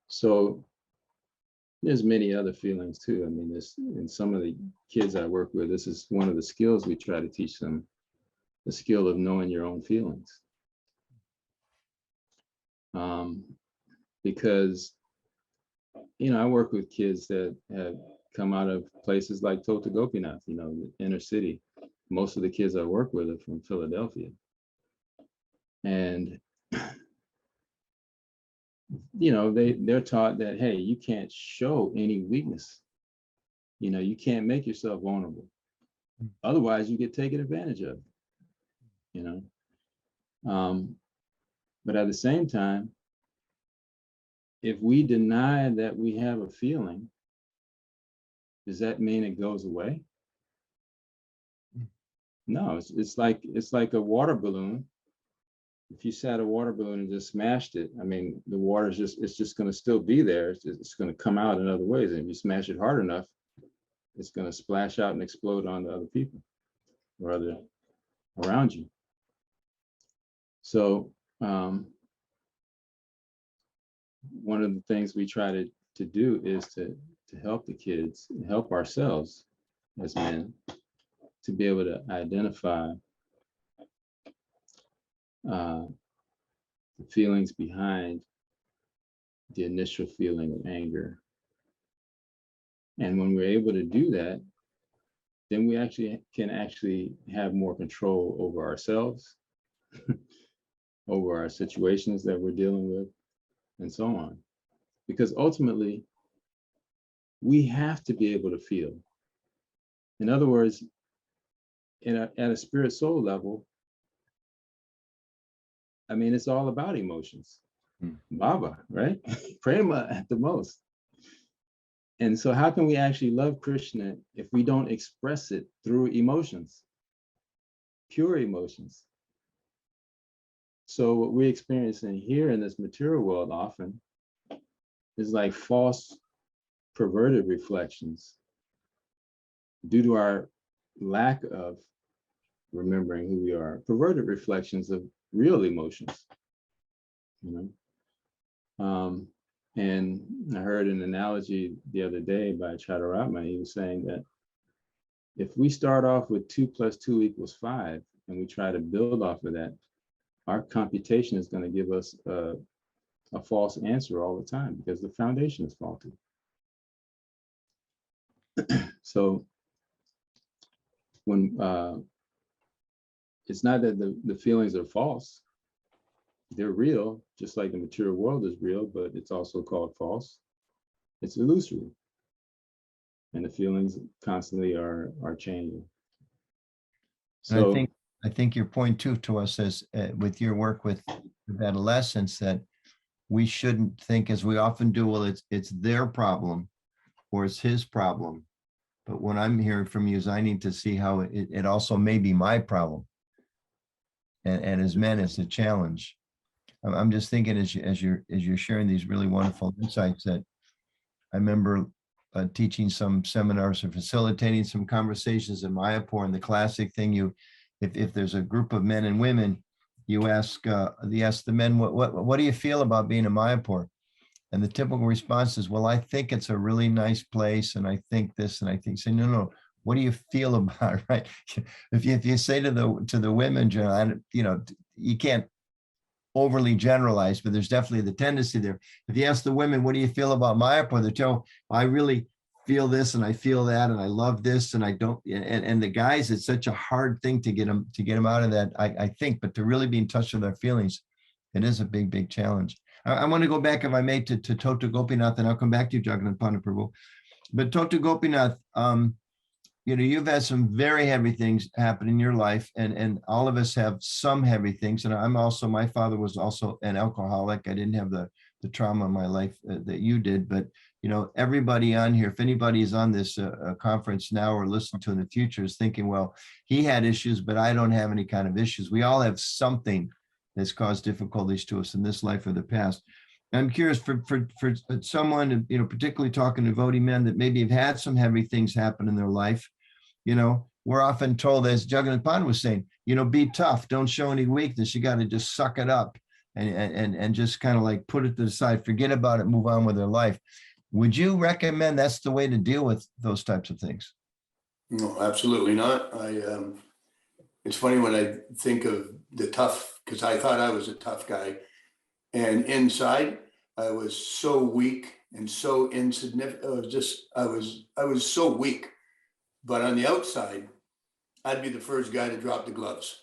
So there's many other feelings too. I mean, this in some of the kids I work with, this is one of the skills we try to teach them, the skill of knowing your own feelings. Because, I work with kids that have come out of places like Tota, Gopinath, the inner city. Most of the kids I work with are from Philadelphia. And they're taught that, hey, you can't show any weakness. You can't make yourself vulnerable. Otherwise, you get taken advantage of. But at the same time, if we deny that we have a feeling, does that mean it goes away? No, it's like a water balloon. If you sat a water balloon and just smashed it, I mean, the water it's just going to still be there. It's going to come out in other ways. And if you smash it hard enough, it's going to splash out and explode onto other people or other around you. So one of the things we try to do is to help the kids, help ourselves as men to be able to identify the feelings behind the initial feeling of anger. And when we're able to do that, then we can have more control over ourselves, over our situations that we're dealing with, and so on. Because ultimately, we have to be able to feel. In other words, at a spirit soul level, I mean, it's all about emotions. Baba, right? Prema at the most. And so how can we actually love Krishna if we don't express it through emotions, pure emotions? So what we're experiencing here in this material world often is like false, perverted reflections due to our lack of remembering who we are, perverted reflections of real emotions, And I heard an analogy the other day by Chaturama. He was saying that if we start off with 2 + 2 = 5, and we try to build off of that, our computation is going to give us a false answer all the time because the foundation is faulty. So when it's not that the feelings are false, they're real, just like the material world is real, but it's also called false. It's illusory. And the feelings constantly are changing. So I think your point too to us is with your work with adolescents that we shouldn't think, as we often do, well, it's their problem or it's his problem. But what I'm hearing from you is I need to see how it also may be my problem. And as men, it's a challenge. I'm just thinking as you're sharing these really wonderful insights that I remember teaching some seminars or facilitating some conversations in Mayapur, and the classic thing if there's a group of men and women, you ask the men, what do you feel about being in Mayapur? And the typical response is, well, I think it's a really nice place, and I think this, and I think, say, no, what do you feel about it, right? If you say to the women, John, you know, you can't overly generalize, but there's definitely the tendency there. If you ask the women, what do you feel about Mayapur? They tell, I really feel this and I feel that and I love this and I don't. And the guys, it's such a hard thing to get them out of that, I think, but to really be in touch with their feelings, it is a big challenge. I want to go back, if I may, to Tota Gopinath, and I'll come back to you, Jagannath Pandit Prabhu. But Tota Gopinath, you know, you've had some very heavy things happen in your life, and all of us have some heavy things. And I'm also, my father was also an alcoholic. I didn't have the trauma in my life that you did, but you know, everybody on here, if anybody is on this conference now or listening to in the future, is thinking, well, he had issues, but I don't have any kind of issues. We all have something that's caused difficulties to us in this life or the past. I'm curious for someone, you know, particularly talking to devotee men that maybe have had some heavy things happen in their life. You know, we're often told, as Jagannath Pandit was saying, you know, be tough, don't show any weakness. You got to just suck it up and just kind of like put it to the side, forget about it, move on with their life. Would you recommend that's the way to deal with those types of things? No, absolutely not. It's funny when I think of the tough, because I thought I was a tough guy. And inside, I was so weak and so insignificant. I was so weak. But on the outside, I'd be the first guy to drop the gloves.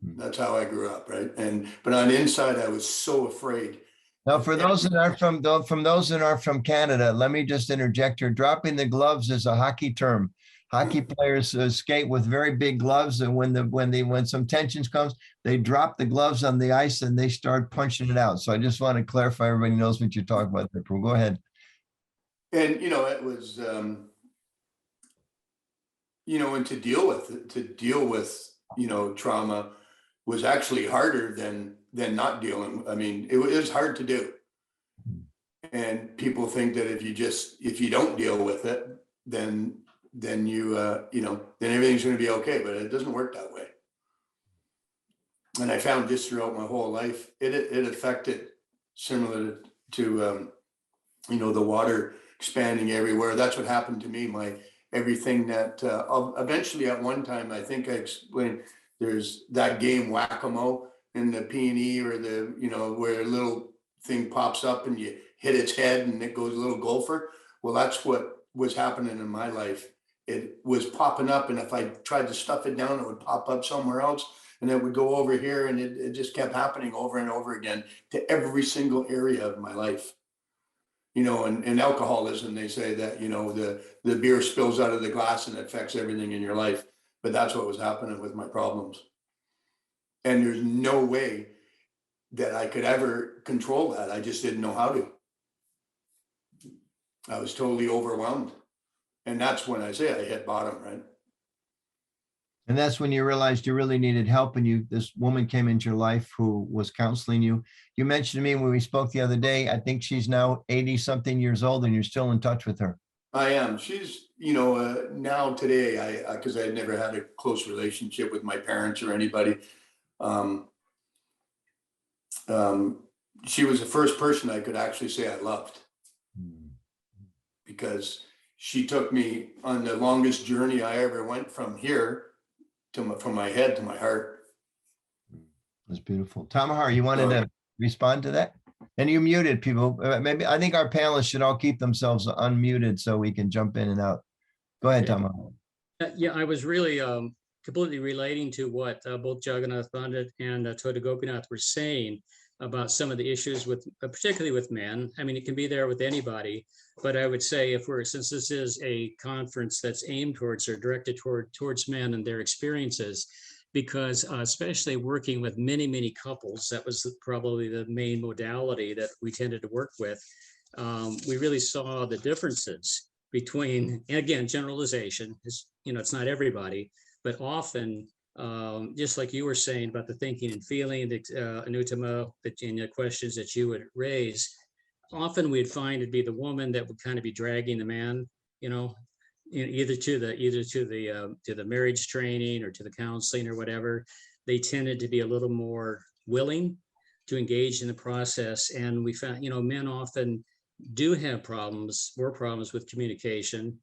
That's how I grew up, right? But on the inside, I was so afraid. Now, for those that aren't from those that aren't from Canada, let me just interject here. Dropping the gloves is a hockey term. Hockey players skate with very big gloves, and when some tensions comes, they drop the gloves on the ice and they start punching it out. So I just want to clarify, everybody knows what you're talking about there. Go ahead. And you know, it was you know, and to deal with you know, trauma was actually harder than not dealing. I mean, it was hard to do. And people think that if you don't deal with it, then you you know, then everything's going to be okay, but it doesn't work that way. And I found just throughout my whole life, it affected, similar to you know, the water expanding everywhere. That's what happened to me. Everything that eventually at one time, I think I explained, there's that game Whack-A-Mole in the P&E, or the, you know, where a little thing pops up and you hit its head and it goes a little gopher. Well, that's what was happening in my life. It was popping up, and if I tried to stuff it down, it would pop up somewhere else, and it would go over here, and it just kept happening over and over again to every single area of my life. You know, and alcoholism, they say that, you know, the beer spills out of the glass and it affects everything in your life. But that's what was happening with my problems. And there's no way that I could ever control that. I just didn't know how to. I was totally overwhelmed. And that's when I say I hit bottom, right? And that's when you realized you really needed help, and this woman came into your life who was counseling you. You mentioned to me when we spoke the other day, I think she's now 80 something years old, and you're still in touch with her. I am. She's, you know, now today, because I had never had a close relationship with my parents or anybody. She was the first person I could actually say I loved, because she took me on the longest journey I ever went from here from my head to my heart. That's beautiful. Tamohara, you wanted to respond to that? And you muted people. Maybe I think our panelists should all keep themselves unmuted so we can jump in and out. Go ahead, Tamohara. Yeah, I was really completely relating to what both Jagannath Pandit and Tota Gopinath were saying about some of the issues with, particularly with men. I mean, it can be there with anybody, but I would say since this is a conference that's aimed towards or directed towards men and their experiences, because especially working with many couples, that was probably the main modality that we tended to work with. We really saw the differences between, and again, generalization is, you know, it's not everybody, but often, just like you were saying about the thinking and feeling, Anuttama, in the questions that you would raise, often we'd find it'd be the woman that would kind of be dragging the man, you know, either to the marriage training or to the counseling or whatever. They tended to be a little more willing to engage in the process, and we found, you know, men often do have more problems with communication.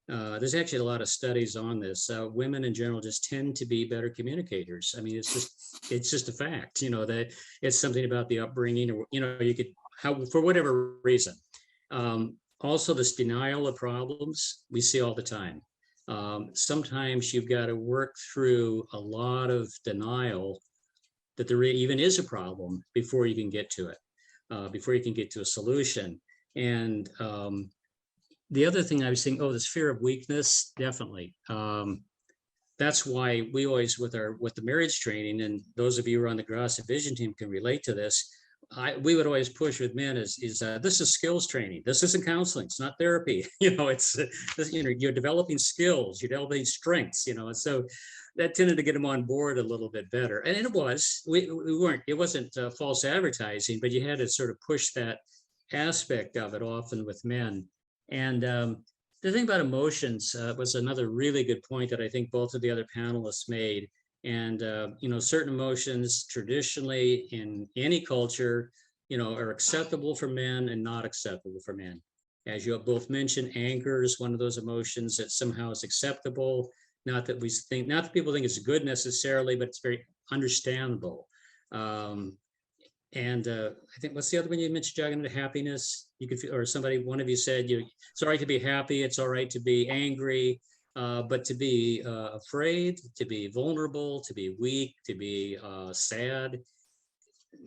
There's actually a lot of studies on this. Women in general just tend to be better communicators. I mean, it's just a fact, that it's something about the upbringing, or, you could, for whatever reason. Also, this denial of problems we see all the time. Sometimes you've got to work through a lot of denial that there even is a problem before you can get to it, before you can get to a solution. And the other thing I was thinking, this fear of weakness, definitely. That's why we always, with the marriage training, and those of you who are on the Grasa Vision team can relate to this, we would always push with men is this is skills training. This isn't counseling. It's not therapy. It's you're developing skills. You're developing strengths. And so that tended to get them on board a little bit better. And it was we weren't. It wasn't false advertising, but you had to sort of push that aspect of it often with men. And the thing about emotions was another really good point that I think both of the other panelists made. And, certain emotions traditionally in any culture, are acceptable for men and not acceptable for men. As you have both mentioned, anger is one of those emotions that somehow is acceptable. Not that people think it's good necessarily, but it's very understandable. And I think, what's the other one you mentioned, Jagannath? Happiness. You could, or one of you said, it's all right to be happy. It's all right to be angry. But to be afraid, to be vulnerable, to be weak, to be sad,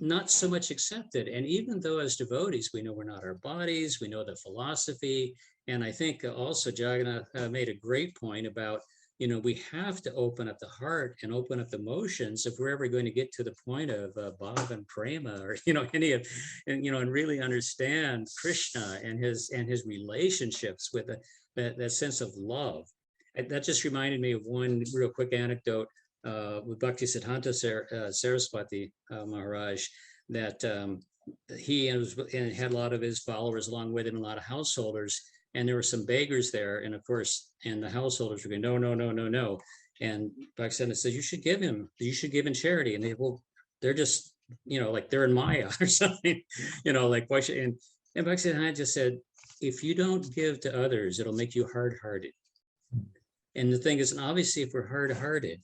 not so much accepted. And even though as devotees, we know we're not our bodies, we know the philosophy. And I think also Jagannath made a great point about, we have to open up the heart and open up the emotions if we're ever going to get to the point of Bhava and Prema, or, any of, and really understand Krishna and his relationships with that sense of love. That just reminded me of one real quick anecdote with Bhakti Siddhanta Saraswati Maharaj, that he and had a lot of his followers along with him, a lot of householders, and there were some beggars there, and of course, and the householders were going, no, no, no, no, no. And Bhakti Siddhanta says, you should give in charity. And they're just, like they're in Maya or something, like why should, and Bhakti Siddhanta just said, if you don't give to others, it'll make you hard-hearted. And the thing is, and obviously, if we're hard-hearted,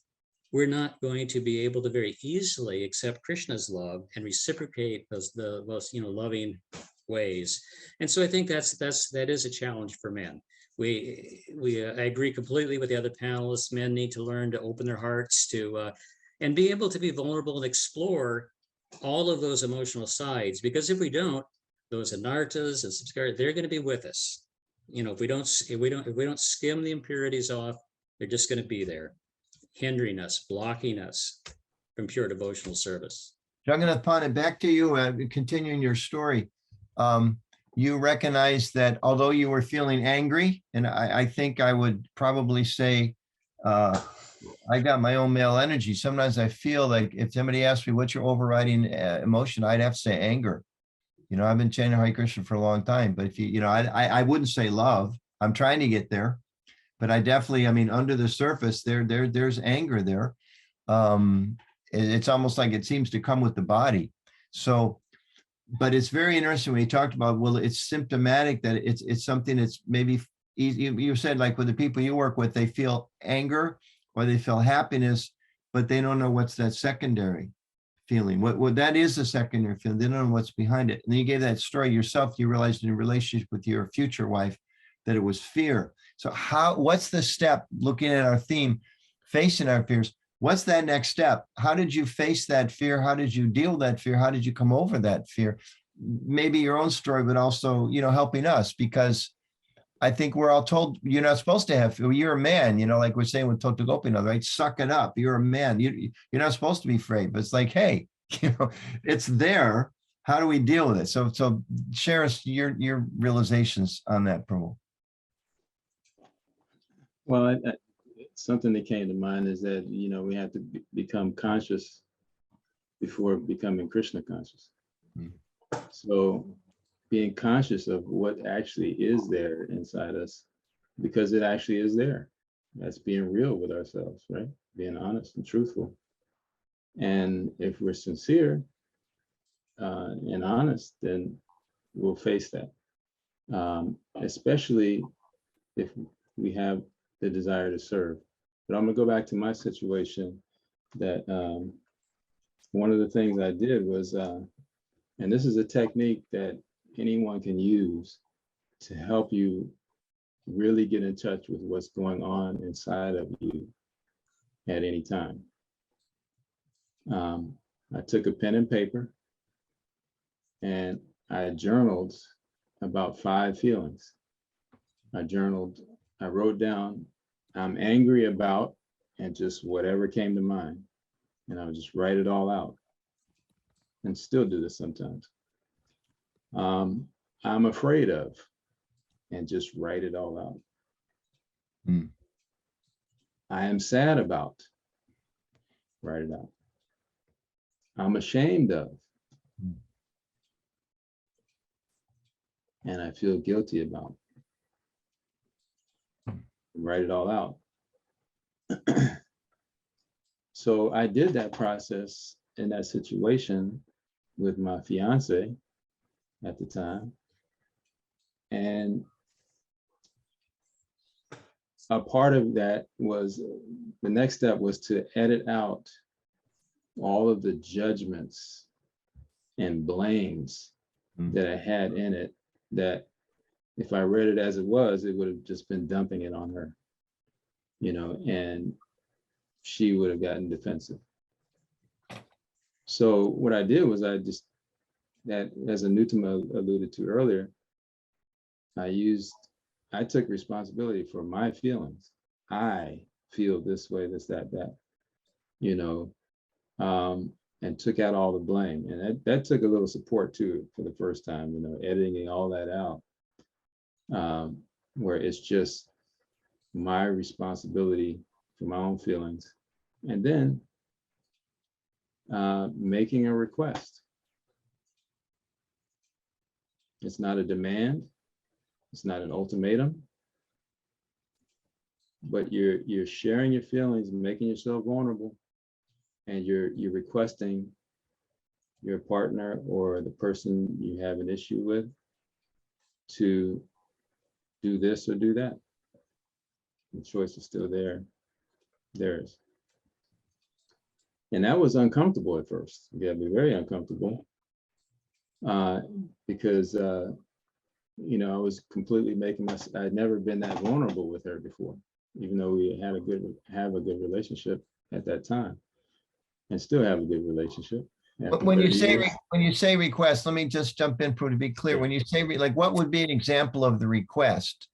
we're not going to be able to very easily accept Krishna's love and reciprocate those loving ways. And so I think that is a challenge for men. I agree completely with the other panelists. Men need to learn to open their hearts to and be able to be vulnerable and explore all of those emotional sides. Because if we don't, those anartas and subscribers, they're going to be with us. If we don't skim the impurities off, they're just going to be there, hindering us, blocking us from pure devotional service. Jagannath Pandit, back to you, continuing your story. You recognize that although you were feeling angry, and I think I would probably say, I got my own male energy. Sometimes I feel like if somebody asked me, what's your overriding emotion, I'd have to say anger. I've been chanting Hare Krishna for a long time, but if I wouldn't say love. I'm trying to get there, but I definitely, under the surface, there's anger there. It's almost like it seems to come with the body. So, but it's very interesting when you talked about, well, it's symptomatic that it's something that's maybe easy. You said, like with the people you work with, they feel anger or they feel happiness, but they don't know what's that secondary feeling. What that is the secondary feeling. They don't know what's behind it. And then you gave that story yourself. You realized in a relationship with your future wife that it was fear. So what's the step, looking at our theme, facing our fears? What's that next step? How did you face that fear? How did you deal with that fear? How did you come over that fear? Maybe your own story, but also, helping us, because I think we're all told you're not supposed to have fear. You're a man, like we're saying with Tota Gopinath, right? Suck it up. You're a man. You're not supposed to be afraid, but it's like, hey, it's there. How do we deal with it? So share us your realizations on that, Prabhu. Well, something that came to mind is that, we have to become conscious before becoming Krishna conscious. So being conscious of what actually is there inside us, because it actually is there. That's being real with ourselves, right? Being honest and truthful. And if we're sincere and honest, then we'll face that. Especially if we have the desire to serve. But I'm gonna go back to my situation that one of the things I did was, and this is a technique that anyone can use to help you really get in touch with what's going on inside of you at any time. I took a pen and paper and I journaled about 5 feelings. I wrote down, I'm angry about, and just whatever came to mind. And I would just write it all out, and still do this sometimes. I'm afraid of, and just write it all out. I am sad about, write it out. I'm ashamed of, and I feel guilty about, write it all out. So I did that process in that situation with my fiance at the time. And a part of that was, the next step was to edit out all of the judgments and blames that I had in it, that if I read it as it was, it would have just been dumping it on her, you know, and she would have gotten defensive. So what I did was that, as Anuttama alluded to earlier, I took responsibility for my feelings. I feel this way, this, that, you know, and took out all the blame. And that took a little support too for the first time, you know, editing all that out, where it's just my responsibility for my own feelings. And then making a request. It's not a demand. It's not an ultimatum, but you're sharing your feelings, making yourself vulnerable, and you're requesting your partner or the person you have an issue with to do this or do that. The choice is still theirs. And that was uncomfortable at first. You gotta be very uncomfortable because you know, I was completely I'd never been that vulnerable with her before, even though we had have a good relationship at that time, and still have a good relationship. But when you say request, let me just jump in to be clear. When you say like, what would be an example of the request?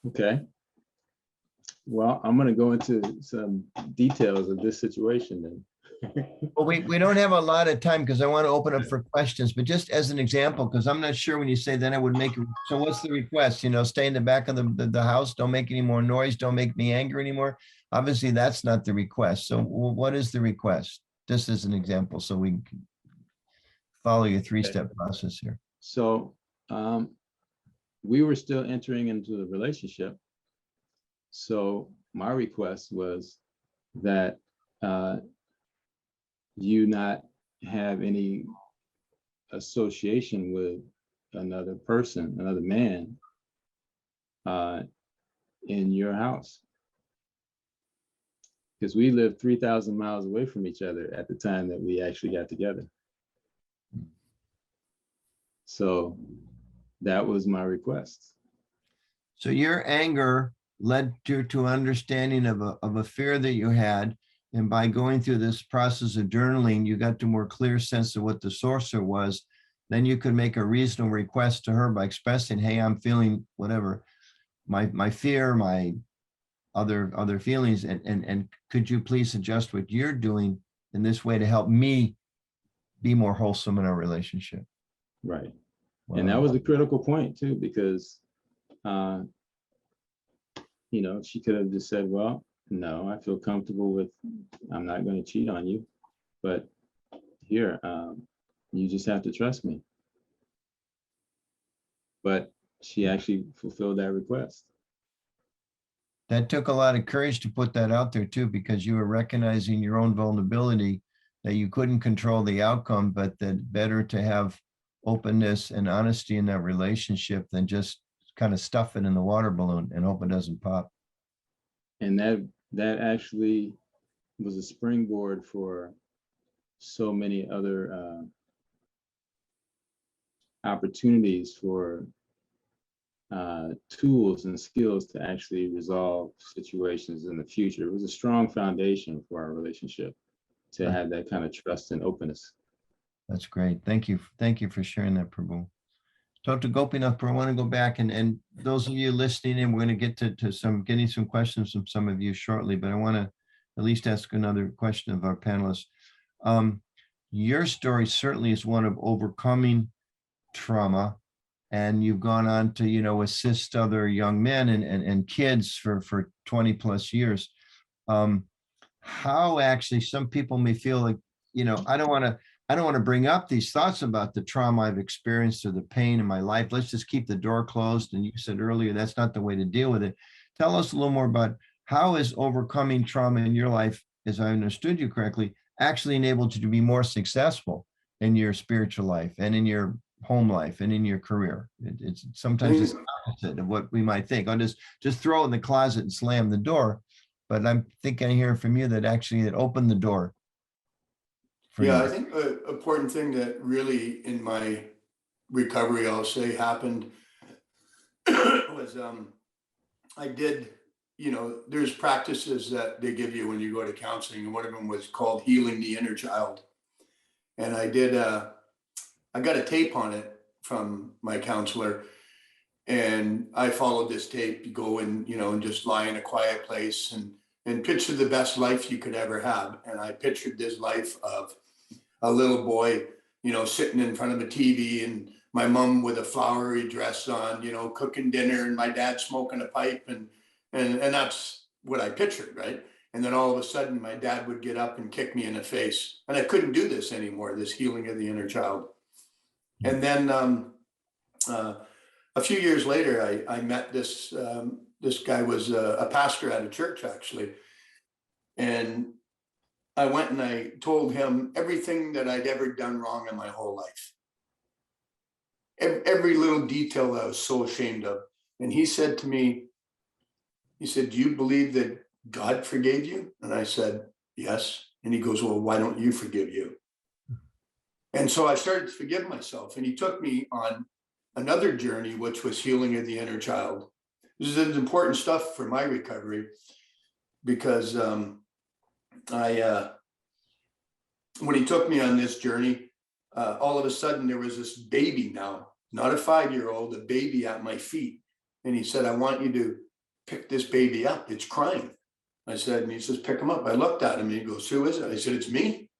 Okay. Well, I'm going to go into some details of this situation then. Well, we don't have a lot of time because I want to open up for questions, but just as an example, because I'm not sure when you say then I would make it. So what's the request? You know, stay in the back of the house, don't make any more noise, don't make me angry anymore. Obviously, that's not the request. So what is the request? Just as an example, so we can follow your 3-step process here. So we were still entering into the relationship. So my request was that you not have any association with another person, another man in your house. Because we lived 3,000 miles away from each other at the time that we actually got together. So that was my request. So your anger led to understanding of a fear that you had. And by going through this process of journaling, you got to more clear sense of what the sourcer was. Then you could make a reasonable request to her by expressing, hey, I'm feeling whatever, my fear, my other feelings. And could you please adjust what you're doing in this way to help me be more wholesome in our relationship? Right. Wow. And that was a critical point too, because, you know, she could have just said, well, no, I feel comfortable with, I'm not going to cheat on you, but here, you just have to trust me. But she actually fulfilled that request. That took a lot of courage to put that out there too, because you were recognizing your own vulnerability, that you couldn't control the outcome, but that better to have openness and honesty in that relationship than just kind of stuff it in the water balloon and hope it doesn't pop. And that actually was a springboard for so many other opportunities for tools and skills to actually resolve situations in the future. It was a strong foundation for our relationship to have that kind of trust and openness. That's great. Thank you. Thank you for sharing that, Prabhu. Dr. Gopinath Prabhu, I want to go back and those of you listening in, we're going to get to getting some questions from some of you shortly, but I want to at least ask another question of our panelists. Your story certainly is one of overcoming trauma, and you've gone on to, you know, assist other young men and kids for 20 plus years. How actually some people may feel like, you know, I don't want to bring up these thoughts about the trauma I've experienced or the pain in my life. Let's just keep the door closed. And you said earlier, that's not the way to deal with it. Tell us a little more about how is overcoming trauma in your life, as I understood you correctly, actually enabled you to be more successful in your spiritual life and in your home life and in your career. It's sometimes it's the opposite of what we might think. I'll just throw it in the closet and slam the door. But I'm thinking here from you that actually it opened the door. Yeah, I think an important thing that really in my recovery, I'll say, happened was I did, you know, there's practices that they give you when you go to counseling, and one of them was called healing the inner child. And I did, I got a tape on it from my counselor, and I followed this tape. You go and, you know, and just lie in a quiet place and picture the best life you could ever have. And I pictured this life of a little boy, you know, sitting in front of a TV, and my mom with a flowery dress on, you know, cooking dinner, and my dad smoking a pipe, and that's what I pictured, right? And then all of a sudden, my dad would get up and kick me in the face, and I couldn't do this anymore. This healing of the inner child. And then a few years later, I met this this guy was a pastor at a church, actually, and I went and I told him everything that I'd ever done wrong in my whole life. Every little detail I was so ashamed of. And he said to me, he said, "Do you believe that God forgave you?" And I said, "Yes." And he goes, "Well, why don't you forgive you?" And so I started to forgive myself. And he took me on another journey, which was healing of the inner child. This is important stuff for my recovery, because when he took me on this journey, all of a sudden there was this baby now, not a 5-year-old, a baby at my feet. And he said, "I want you to pick this baby up. It's crying." I said, and he says, "Pick him up." I looked at him and he goes, "Who is it?" I said, "It's me."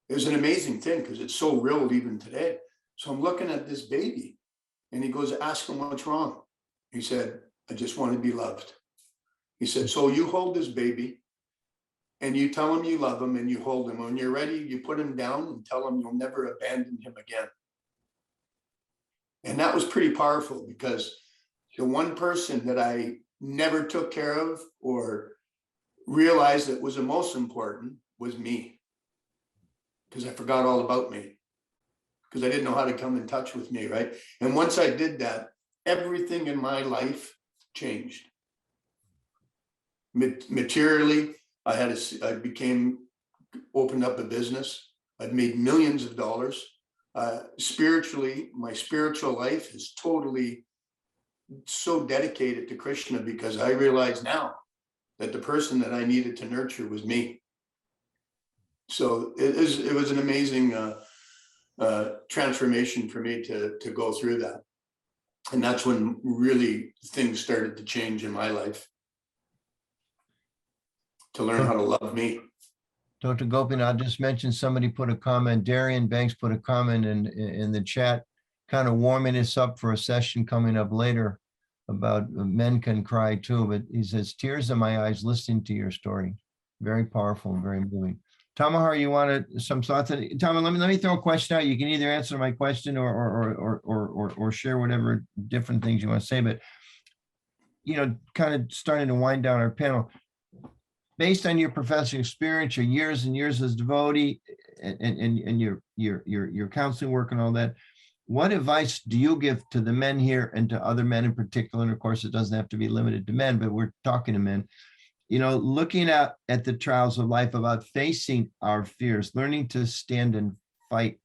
It was an amazing thing because it's so real even today. So I'm looking at this baby and he goes, "Ask him what's wrong." He said, "I just want to be loved." He said, "So you hold this baby and you tell him you love him and you hold him. When you're ready, you put him down and tell him you'll never abandon him again." And that was pretty powerful, because the one person that I never took care of or realized that was the most important was me, because I forgot all about me, because I didn't know how to come in touch with me, right? And once I did that, everything in my life changed. Materially, I opened up a business. I've made millions of dollars. Spiritually, my spiritual life is totally so dedicated to Krishna, because I realize now that the person that I needed to nurture was me. So it was an amazing transformation for me to go through that. And that's when really things started to change in my life, to learn how to love me. Dr. Gopinath just mentioned somebody put a comment, Darian Banks put a comment in the chat, kind of warming us up for a session coming up later about men can cry too, but he says, "Tears in my eyes listening to your story." Very powerful and very moving. Tamohara, you wanted some thoughts? Tamohara, let me throw a question out. You can either answer my question or share whatever different things you want to say, but you know, kind of starting to wind down our panel. Based on your professional experience, your years and years as devotee, and your counseling work and all that, what advice do you give to the men here and to other men in particular? And of course, it doesn't have to be limited to men, but we're talking to men. Looking at the trials of life, about facing our fears, learning to stand and fight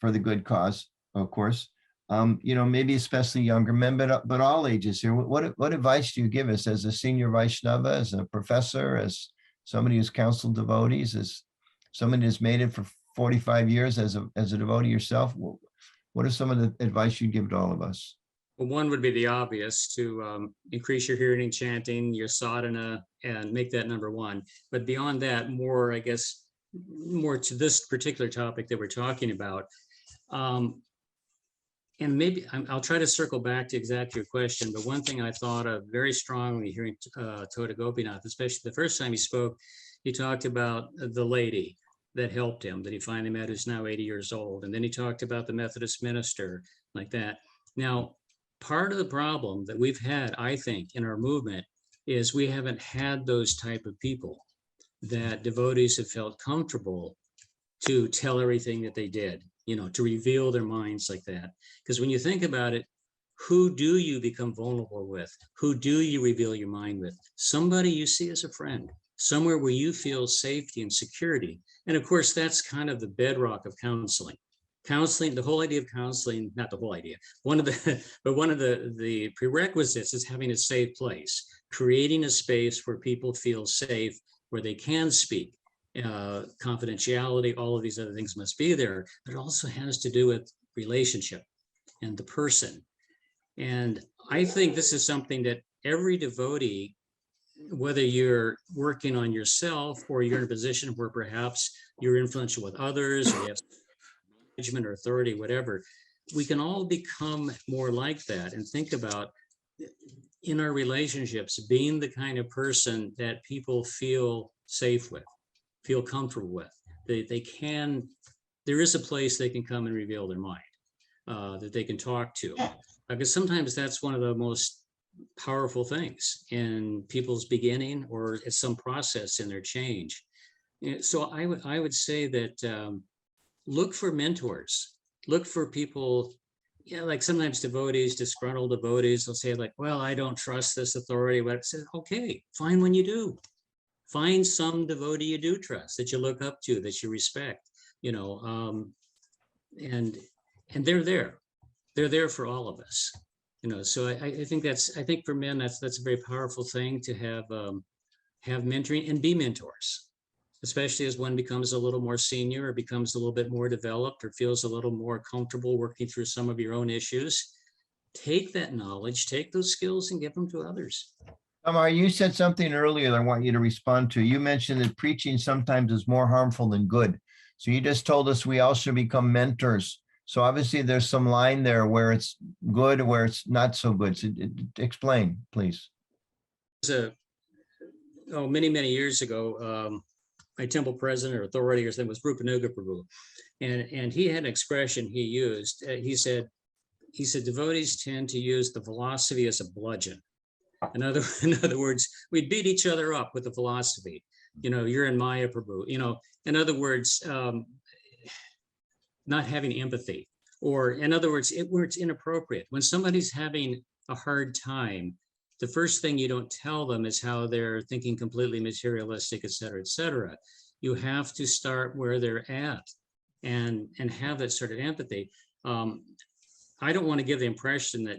for the good cause, of course. Maybe especially younger men, but all ages here. What advice do you give us as a senior Vaishnava, as a professor, as somebody who's counseled devotees, as somebody who's made it for 45 years as a devotee yourself? What are some of the advice you'd give to all of us? Well, one would be the obvious, to increase your hearing and chanting, your sadhana, and make that number one. But beyond that, more to this particular topic that we're talking about. And maybe I'll try to circle back to exactly your question, but one thing I thought of very strongly hearing Tota Gopinath, especially the first time he spoke, he talked about the lady that helped him, that he finally met, who's now 80 years old. And then he talked about the Methodist minister, like that. Now, part of the problem that we've had, I think, in our movement is we haven't had those type of people that devotees have felt comfortable to tell everything that they did, to reveal their minds like that. Because when you think about it, who do you become vulnerable with? Who do you reveal your mind with? Somebody you see as a friend, somewhere where you feel safety and security. And of course, that's kind of the bedrock of counseling. Counseling, the whole idea of counseling, not the whole idea, one of the prerequisites is having a safe place, creating a space where people feel safe, where they can speak. Confidentiality, all of these other things must be there, but it also has to do with relationship and the person. And I think this is something that every devotee, whether you're working on yourself or you're in a position where perhaps you're influential with others, or you have management or authority, whatever, we can all become more like that and think about, in our relationships, being the kind of person that people feel safe with, feel comfortable with. There is a place they can come and reveal their mind, that they can talk to. Because sometimes that's one of the most powerful things in people's beginning or at some process in their change. So I would say that look for mentors, look for people, like sometimes devotees, disgruntled devotees, they'll say like, well, I don't trust this authority. But I said, okay, find one you do. Find some devotee you do trust, that you look up to, that you respect, and they're there. They're there for all of us, So I think for men, that's a very powerful thing to have mentoring and be mentors, especially as one becomes a little more senior or becomes a little bit more developed or feels a little more comfortable working through some of your own issues. Take that knowledge, take those skills and give them to others. Tamohara, you said something earlier that I want you to respond to. You mentioned that preaching sometimes is more harmful than good. So you just told us we all should become mentors. So obviously there's some line there where it's good, where it's not so good. So explain, please. Many, many years ago, my temple president or authority or something was Gopinath Prabhu. And he had an expression he used. He said, devotees tend to use the philosophy as a bludgeon. In other words, we'd beat each other up with the philosophy. You're in Maya, Prabhu. In other words, not having empathy, or in other words, where it's inappropriate. When somebody's having a hard time, the first thing you don't tell them is how they're thinking completely materialistic, et cetera, et cetera. You have to start where they're at and have that sort of empathy. I don't want to give the impression that,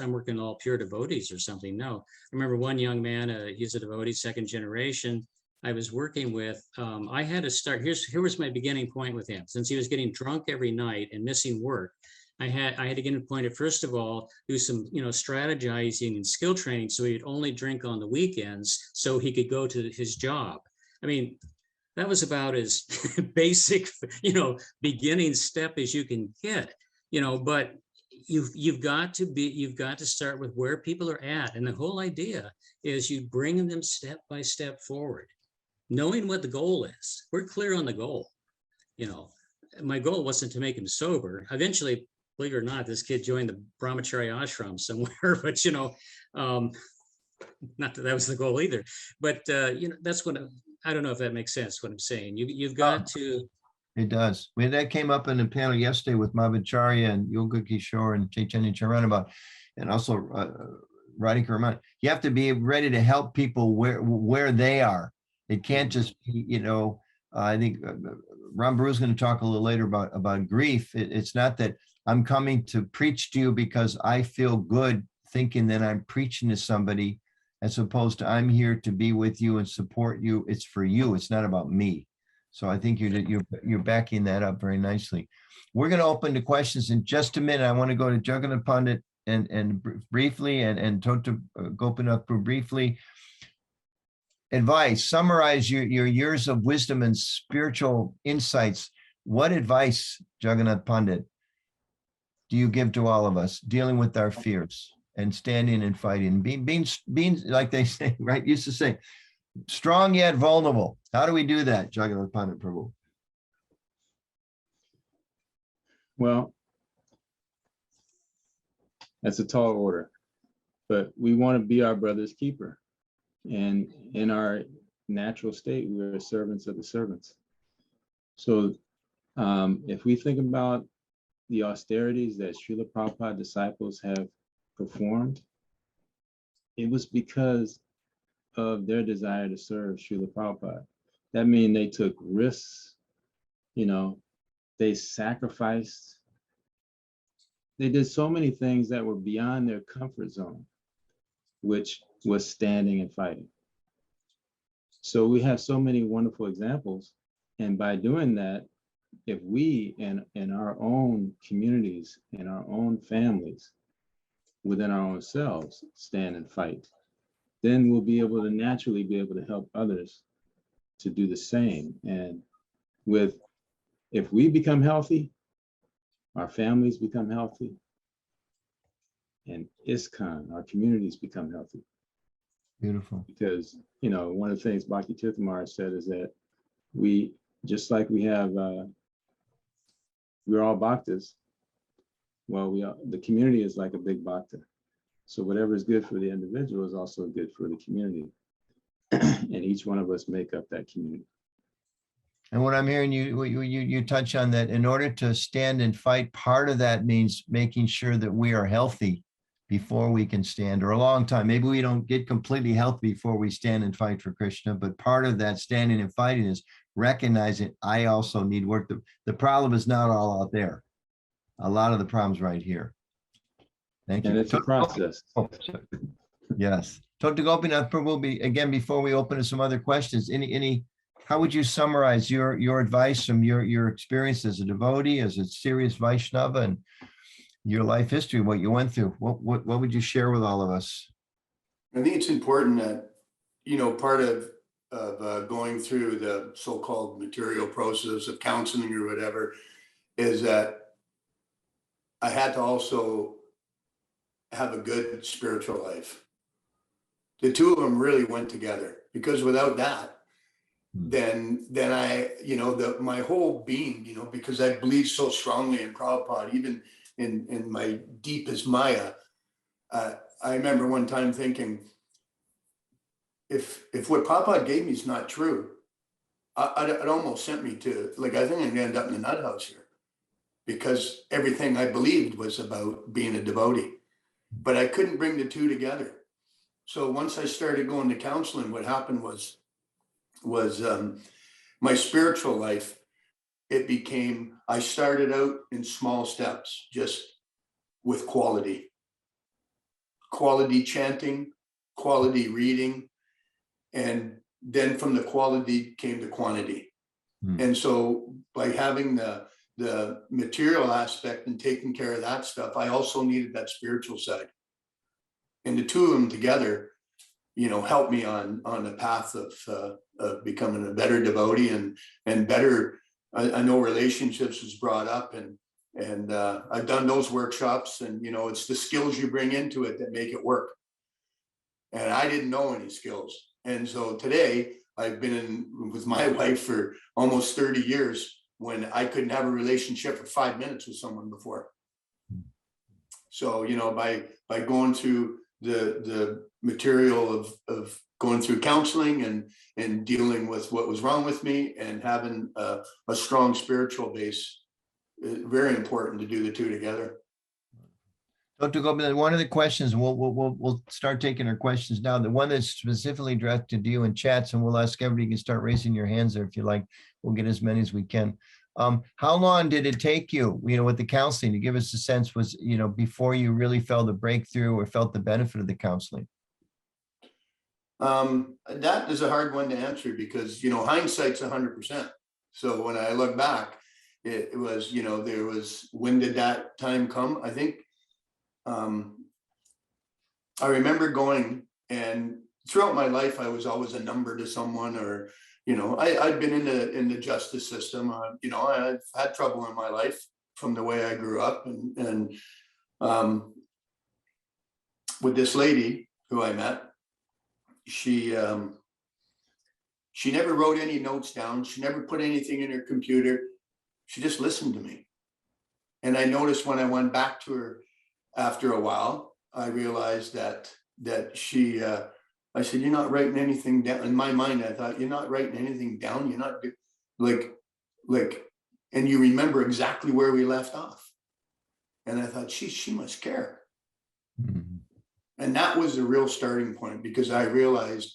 I'm working all pure devotees or something. No, I remember one young man, he's a devotee, second generation, I was working with. I had to start, here was my beginning point with him. Since he was getting drunk every night and missing work, I had to get him appointed, first of all, do some, strategizing and skill training so he'd only drink on the weekends so he could go to his job. I mean, that was about as basic, beginning step as you can get. But you've got to start with where people are at. And the whole idea is you bring them step by step forward, knowing what the goal is. We're clear on the goal. My goal wasn't to make him sober. Eventually, believe it or not, this kid joined the brahmachari ashram somewhere, but not that was the goal either. But that's what, I don't know if that makes sense, what I'm saying. You've got to It does. That came up in the panel yesterday with Madhvacharya and Yoga Kishore and Chaitanya Charan about, and also Radhika Raman. You have to be ready to help people where they are. It can't just be, you know, I think Ram Baru is going to talk a little later about grief. It's not that I'm coming to preach to you because I feel good thinking that I'm preaching to somebody, as opposed to I'm here to be with you and support you. It's for you. It's not about me. So I think you're backing that up very nicely. We're going to open to questions in just a minute. I want to go to Jagannath Pandit and briefly and Tota Gopinath Prabhu briefly. Advice, summarize your years of wisdom and spiritual insights. What advice, Jagannath Pandit, do you give to all of us dealing with our fears and standing and fighting, being like they say, right? Used to say, strong yet vulnerable. How do we do that, Jagannath Pandit Prabhu? Well, that's a tall order, but we want to be our brother's keeper. And in our natural state, we're servants of the servants. So if we think about the austerities that Srila Prabhupada disciples have performed, it was because of their desire to serve Srila Prabhupada. That means they took risks, you know, they sacrificed. They did so many things that were beyond their comfort zone, which was standing and fighting. So we have so many wonderful examples. And by doing that, if we in our own communities, in our own families, within our own selves, stand and fight, then we'll be able to naturally be able to help others to do the same. And if we become healthy, our families become healthy, and ISKCON, our communities become healthy. Beautiful. Because, you know, one of the things Bhakti Tirtha Maharaj said is that we, just like we have, we're all bhaktas. Well, the community is like a big bhakta. So whatever is good for the individual is also good for the community. And each one of us make up that community. And what I'm hearing you touch on that, in order to stand and fight, part of that means making sure that we are healthy before we can stand, or a long time. Maybe we don't get completely healthy before we stand and fight for Krishna, but part of that standing and fighting is recognizing I also need work. The problem is not all out there. A lot of the problem's right here. Thank you. And it's a process. Yes. Tota Gopinath Prabhu, again, before we open to some other questions, how would you summarize your advice from your experience as a devotee, as a serious Vaishnava, and your life history, what you went through? What would you share with all of us? I think it's important that, you know, part of going through the so-called material process of counseling or whatever is that I had to also have a good spiritual life. The two of them really went together, because without that, then I, you know, my whole being, you know, because I believe so strongly in Prabhupada, even in my deepest Maya. I remember one time thinking, if what Prabhupada gave me is not true, it almost sent me to, like, I think I'm gonna end up in the nut house here, because everything I believed was about being a devotee, but I couldn't bring the two together. So once I started going to counseling, what happened was my spiritual life, I started out in small steps, just with quality chanting, quality reading, and then from the quality came the quantity. And so by having the material aspect and taking care of that stuff, I also needed that spiritual side. And the two of them together, you know, helped me on the path of becoming a better devotee and better. I know relationships was brought up, and I've done those workshops, and, you know, it's the skills you bring into it that make it work. And I didn't know any skills. And so today I've been with my wife for almost 30 years, when I couldn't have a relationship for 5 minutes with someone before. So, you know, by going through the material of going through counseling and dealing with what was wrong with me, and having a strong spiritual base. Very important to do the two together. Dr. Gopinath, one of the questions, we'll start taking our questions now. The one that's specifically directed to you in chats, and we'll ask everybody, you can start raising your hands there if you like. We'll get as many as we can. How long did it take you, with the counseling, to give us a sense, was, before you really felt the breakthrough or felt the benefit of the counseling? That is a hard one to answer because, hindsight's 100%. So when I look back, it was, there was, when did that time come? I think, I remember going, and throughout my life, I was always a number to someone, or, I'd been in the justice system. I've had trouble in my life from the way I grew up, and with this lady who I met, she never wrote any notes down. She never put anything in her computer. She just listened to me. And I noticed when I went back to her after a while, I realized that she, I said, "You're not writing anything down." In my mind, I thought, "You're not writing anything down. You're not and you remember exactly where we left off." And I thought, she must care. Mm-hmm. And that was the real starting point, because I realized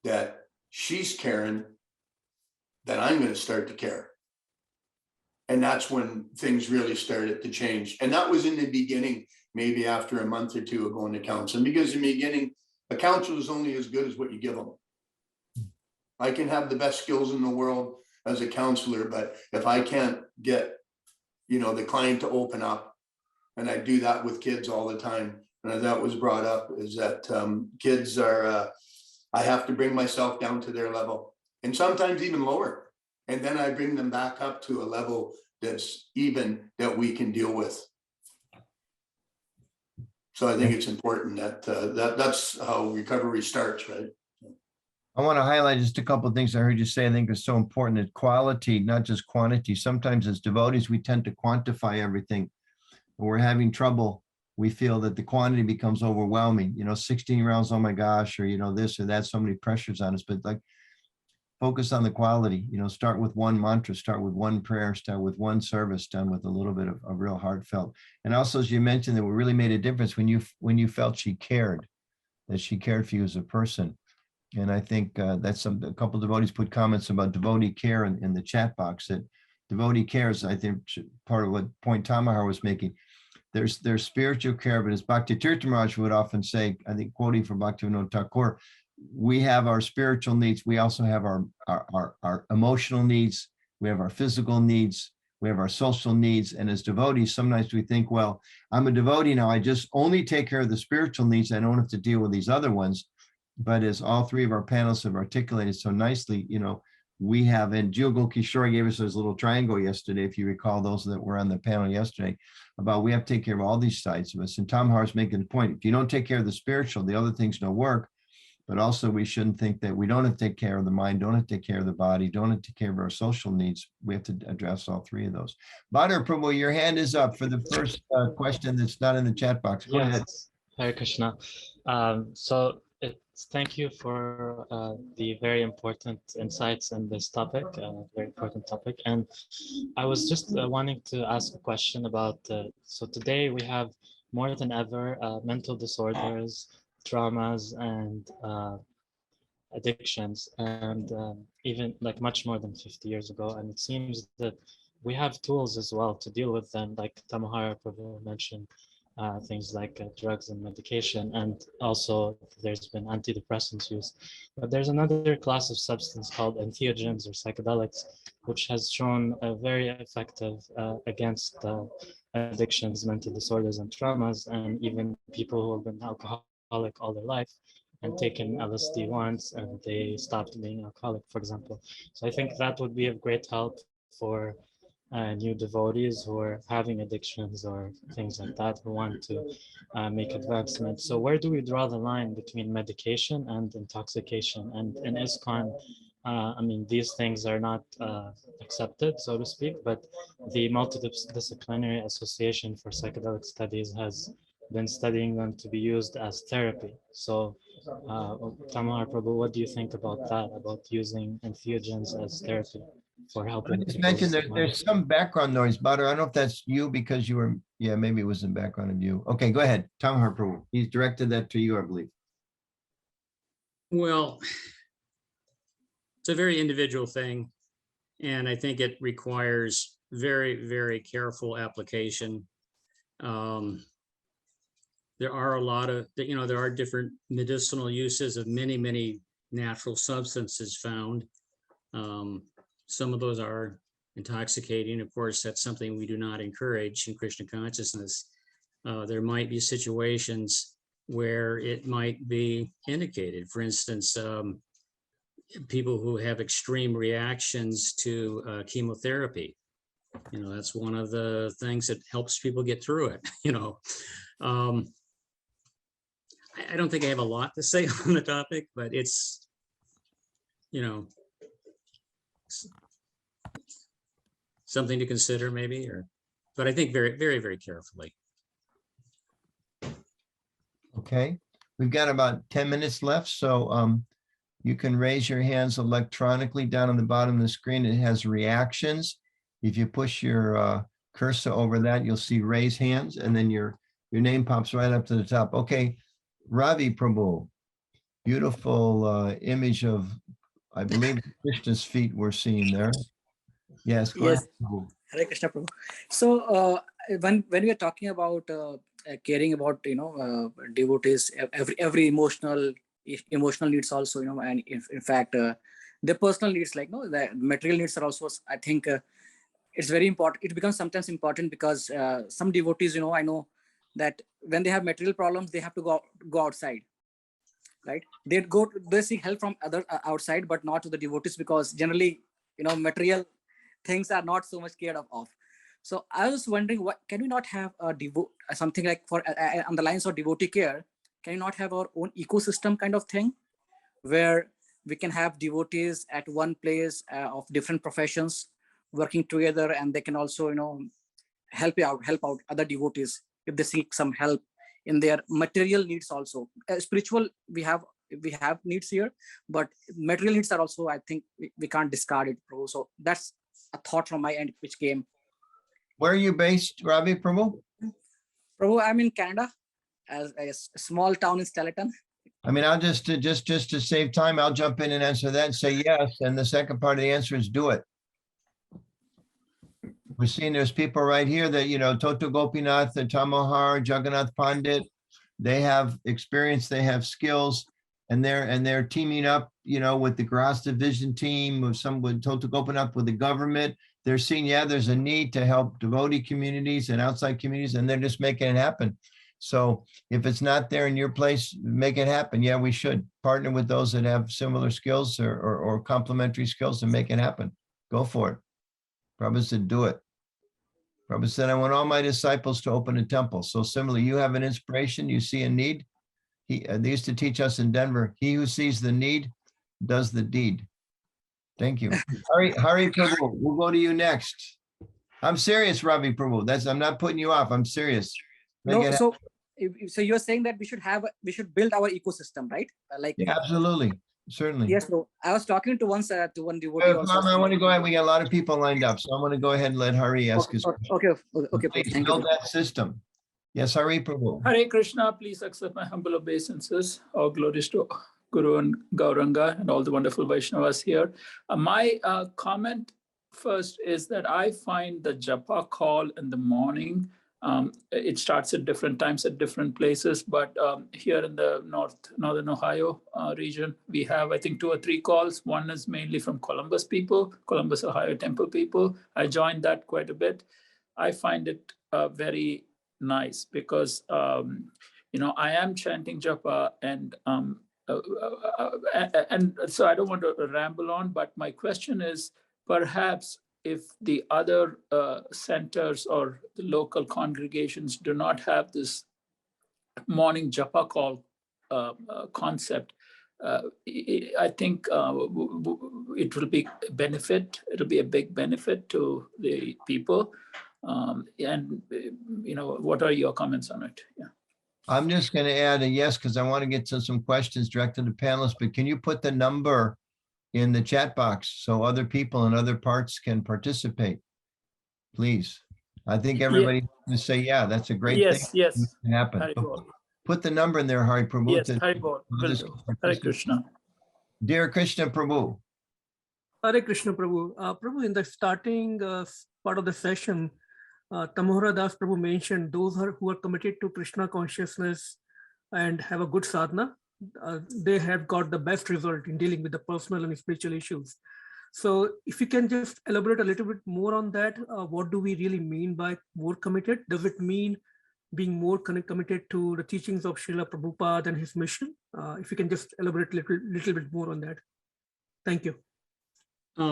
that she's caring, that I'm going to start to care. And that's when things really started to change. And that was in the beginning, maybe after a month or two of going to counseling, because in the beginning, a counselor is only as good as what you give them. I can have the best skills in the world as a counselor, but if I can't get, the client to open up, and I do that with kids all the time, and that was brought up, is that kids are, I have to bring myself down to their level, and sometimes even lower. And then I bring them back up to a level that's even, that we can deal with. So I think it's important that that's how recovery starts, right? I want to highlight just a couple of things I heard you say I think is so important, that quality, not just quantity. Sometimes as devotees, we tend to quantify everything. When we're having trouble, we feel that the quantity becomes overwhelming. 16 rounds, oh my gosh, or, this or that, so many pressures on us. But focus on the quality, start with one mantra, start with one prayer, start with one service done with a little bit of real heartfelt. And also, as you mentioned, that what really made a difference when you felt she cared, that she cared for you as a person. And I think that's a couple of devotees put comments about devotee care in the chat box, that devotee care is, I think, part of what point Tamohara was making. There's spiritual care, but as Bhakti Tirtha Maharaj would often say, I think quoting from Bhaktivinoda Thakur, we have our spiritual needs. We also have our emotional needs. We have our physical needs. We have our social needs. And as devotees, sometimes we think, well, I'm a devotee now. I just only take care of the spiritual needs. I don't have to deal with these other ones. But as all three of our panelists have articulated so nicely, we have, and Jugal Kishore gave us his little triangle yesterday, if you recall, those that were on the panel yesterday, about we have to take care of all these sides of us. And Tamohara's making the point, if you don't take care of the spiritual, the other things don't work. But also we shouldn't think that we don't have to take care of the mind, don't have to take care of the body, don't have to take care of our social needs. We have to address all three of those. Tamohara Prabhu, your hand is up for the first question that's not in the chat box. Go ahead. Hare Krishna. Thank you for the very important insights in this topic, very important topic. And I was just wanting to ask a question about, so today we have more than ever mental disorders, traumas, and addictions, and even much more than 50 years ago. And it seems that we have tools as well to deal with them, like Tamohara Prabhu mentioned. Things like drugs and medication, and also there's been antidepressants use. But there's another class of substance called entheogens or psychedelics, which has shown very effective against addictions, mental disorders, and traumas, and even people who have been alcoholic all their life and taken LSD once and they stopped being alcoholic, for example. So I think that would be of great help for new devotees who are having addictions or things like that, who want to make advancements. So where do we draw the line between medication and intoxication? And in ISKCON, these things are not accepted, so to speak, but the Multidisciplinary Association for Psychedelic Studies has been studying them to be used as therapy. So, Tamohara Prabhu, what do you think about that, about using entheogens as therapy for I helping just people mentioned with there's some background noise, Butter. I don't know if that's you because you were, yeah, maybe it was in background of you. Okay, go ahead. Tamohara Prabhu. He's directed that to you, I believe. Well, it's a very individual thing. And I think it requires very, very careful application. There are a lot of, there are different medicinal uses of many, many natural substances found. Some of those are intoxicating. Of course, that's something we do not encourage in Krishna consciousness. There might be situations where it might be indicated. For instance, people who have extreme reactions to chemotherapy. That's one of the things that helps people get through it. I don't think I have a lot to say on the topic, but it's, something to consider maybe, but I think very, very, very carefully. Okay, we've got about 10 minutes left, so you can raise your hands electronically down on the bottom of the screen. It has reactions. If you push your cursor over that, you'll see raise hands, and then your name pops right up to the top. Okay, Ravi Prabhu, beautiful image of, I believe, Krishna's feet we're seeing there. Yes, go ahead. Prabhu. Hare Krishna Prabhu. So when we are talking about caring about devotees, every emotional needs also, and in fact the personal needs, like the material needs are also, I think it's very important. It becomes sometimes important because some devotees, I know that when they have material problems, they have to go outside, right? They seek help from other outside, but not to the devotees, because generally material things are not so much cared of. So I was wondering, what can we not have a something like for on the lines of devotee care? Can we not have our own ecosystem kind of thing, where we can have devotees at one place of different professions working together, and they can also help out other devotees if they seek some help in their material needs also. Spiritual, we have needs here, but material needs are also, I think we can't discard it, bro. So that's a thought from my end which came. Where are you based, Ravi Prabhu? Prabhu, I'm in Canada, as a small town in Stellarton. I mean, I'll just to save time, I'll jump in and answer that and say yes. And the second part of the answer is do it. We're seeing there's people right here that, Tota Gopinath, the Tamohara, Jagannath Pandit, they have experience, they have skills, and they're teaming up, with the Grasta Vision team, with Tota Gopinath, with the government. They're seeing, there's a need to help devotee communities and outside communities, and they're just making it happen. So if it's not there in your place, make it happen. Yeah, we should partner with those that have similar skills or complementary skills and make it happen. Go for it. Prabhu said, do it. Prabhu said, I want all my disciples to open a temple. So similarly, you have an inspiration, you see a need. They used to teach us in Denver, he who sees the need does the deed. Thank you. Hari Prabhu, we'll go to you next. I'm serious, Ravi Prabhu. I'm not putting you off. I'm serious. So you're saying that we should build our ecosystem, right? Yeah, absolutely. Certainly. Yes, bro. I was talking to one devotee. Mama, I want to go ahead. We got a lot of people lined up, so I want to go ahead and let Hari ask his question. Okay. Please Thank build you. that system. Yes, Hari Prabhu. Hare Krishna, please accept my humble obeisances. All glories to Guru and Gauranga and all the wonderful Vaishnavas here. My comment first is that I find the japa call in the morning, it starts at different times at different places, but here in the northern Ohio region, we have, I think, 2 or 3 calls. One is mainly from Columbus people, Columbus, Ohio temple people. I joined that quite a bit. I find it very nice because, I am chanting japa and so I don't want to ramble on, but my question is, perhaps if the other centers or the local congregations do not have this morning japa call concept, I think it will be a benefit. It'll be a big benefit to the people. And what are your comments on it? Yeah. I'm just going to add a yes, because I want to get to some questions directed to panelists, but can you put the number in the chat box so other people in other parts can participate? Please. I think everybody will say, yeah, that's a great thing. Yes. Can happen. Hari Bol. Put the number in there, Hari Prabhu. Yes, to- Hari Bol. Will others do. can Hare participate. Krishna. Dear Krishna Prabhu, Hare Krishna Prabhu. Prabhu, in the starting part of the session, Tamohara Das Prabhu mentioned those who are committed to Krishna consciousness and have a good sadhana, they have got the best result in dealing with the personal and spiritual issues. So if you can just elaborate a little bit more on that, what do we really mean by more committed? Does it mean being more committed to the teachings of Srila Prabhupada and his mission? If you can just elaborate a little bit more on that. Thank you.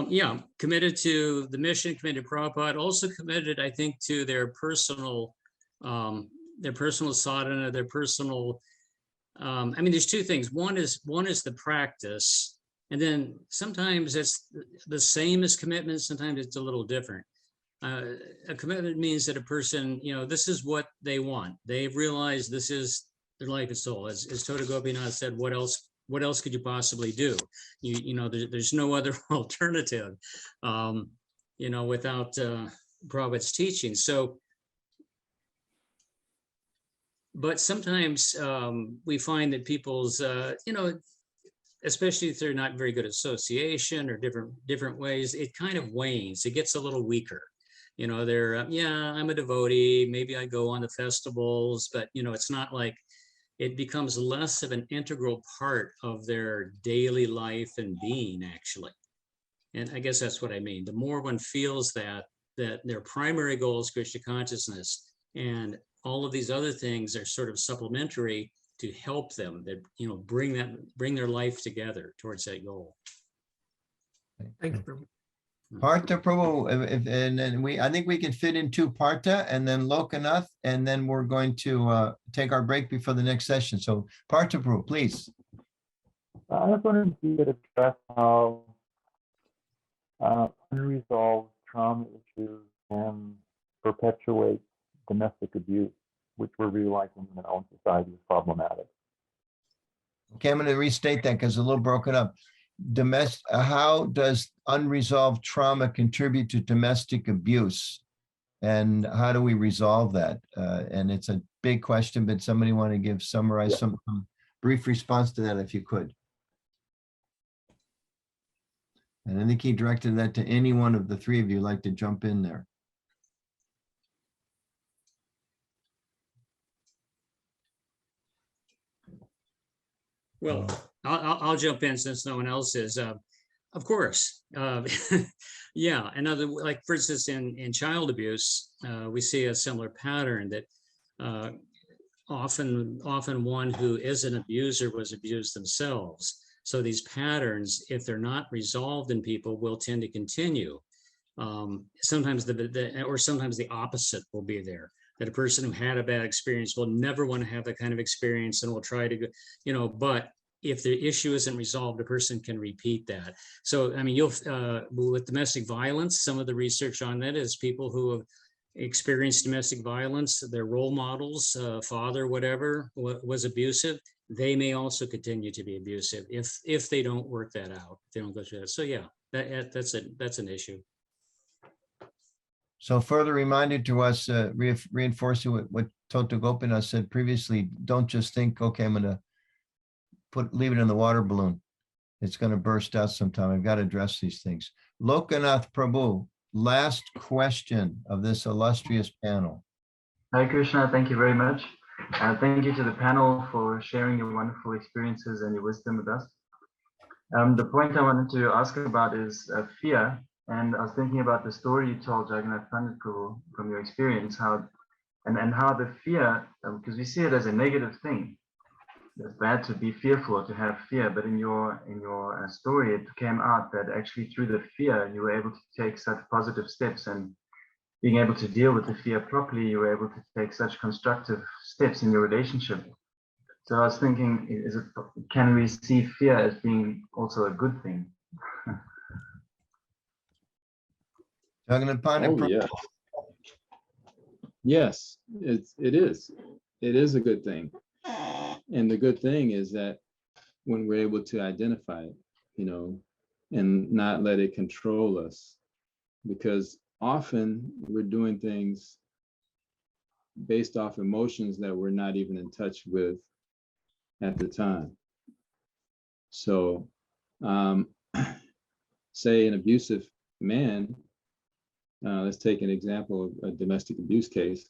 Yeah, committed to the mission, committed to Prabhupada, also committed, I think, to their personal sadhana, their personal, I mean, there's two things. One is the practice, and then sometimes it's the same as commitment, sometimes it's a little different. A commitment means that a person, this is what they want. They've realized this is their life and soul. As Tota Gopinath said, what else could you possibly do? There's no other alternative, without Prabhupada's teaching. So, but sometimes we find that people's, especially if they're not very good at association or different ways, it kind of wanes. It gets a little weaker. They're, I'm a devotee. Maybe I go on the festivals, but it's not like, it becomes less of an integral part of their daily life and being, actually. And I guess that's what I mean. The more one feels that their primary goal is Krishna consciousness, and all of these other things are sort of supplementary to help them, that bring their life together towards that goal. Thank you, Prabhu. Partha Prabhu, and then I think we can fit in two Partha and then Lokanath, and then we're going to take our break before the next session. So Partha Prabhu, please. I was wondering if you could address how unresolved trauma issues can perpetuate domestic abuse, which we're realizing in our own society is problematic. Okay, I'm going to restate that because it's a little broken up. How does unresolved trauma contribute to domestic abuse? And how do we resolve that? And it's a big question, but somebody want to summarize some brief response to that if you could. And I think he directed that to any one of the three of you like to jump in there. Well, I'll jump in since no one else is. Of course, yeah. Like for instance, in child abuse, we see a similar pattern that often one who is an abuser was abused themselves. So these patterns, if they're not resolved in people, will tend to continue. Sometimes sometimes the opposite will be there. That a person who had a bad experience will never want to have that kind of experience and will try to go, but if the issue isn't resolved, a person can repeat that. So, I mean, with domestic violence, some of the research on that is people who have experienced domestic violence, their role models, father, whatever, was abusive, they may also continue to be abusive if they don't work that out, if they don't go through that. So yeah, that's an issue. So further reminder to us, reinforcing what Tota Gopinath said previously, don't just think, okay, I'm going to leave it in the water balloon. It's going to burst out sometime. I've got to address these things. Lokanath Prabhu, last question of this illustrious panel. Hare Krishna, thank you very much. Thank you to the panel for sharing your wonderful experiences and your wisdom with us. The point I wanted to ask about is fear. And I was thinking about the story you told, Jagannath Pandit Prabhu, from your experience, how the fear, because we see it as a negative thing. It's bad to be fearful or to have fear, but in your story, it came out that actually through the fear, you were able to take such positive steps, and being able to deal with the fear properly, you were able to take such constructive steps in your relationship. So I was thinking, can we see fear as being also a good thing? Jagannath Pandit Prabhu. Yes, it is. it is a good thing. And the good thing is that when we're able to identify it, you know, and not let it control us, because often we're doing things based off emotions that we're not even in touch with at the time. So, say an abusive man, let's take an example of a domestic abuse case.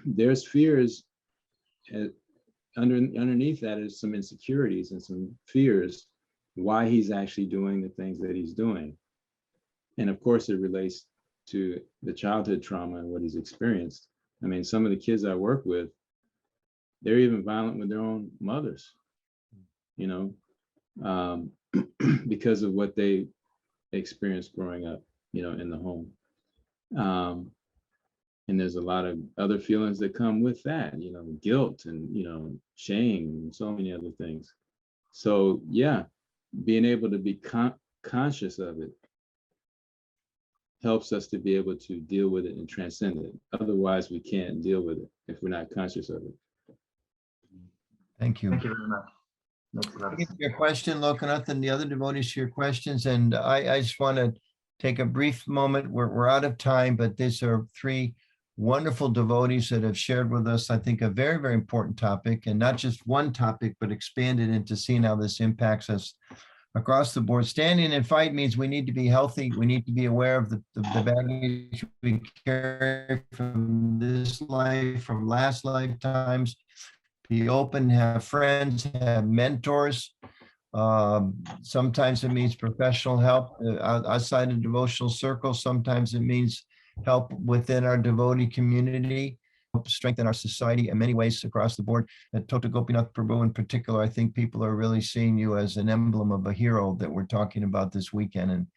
There's fears underneath that is some insecurities and some fears why he's actually doing the things that he's doing. And of course, it relates to the childhood trauma and what he's experienced. I mean, some of the kids I work with, they're even violent with their own mothers, you know, because of what they experienced growing up, you know, in the home. And there's a lot of other feelings that come with that, you know, guilt and, you know, shame and so many other things. So yeah, being able to be conscious of it helps us to be able to deal with it and transcend it. Otherwise, we can't deal with it if we're not conscious of it. Thank you. Thank you very much. Makes a lot of sense. Your question, Gopinath, and the other devotees to your questions. And I just want to take a brief moment. We're out of time, but these are three wonderful devotees that have shared with us, I think, a very, very important topic, and not just one topic, but expanded into seeing how this impacts us across the board. Standing and fight means we need to be healthy. We need to be aware of the baggage we carry from this life, from last lifetimes. Be open, have friends, have mentors. Sometimes it means professional help outside of devotional circles. Sometimes it means help within our devotee community, help strengthen our society in many ways across the board. At Tota Gopinath Prabhu in particular, I think people are really seeing you as an emblem of a hero that we're talking about this weekend. And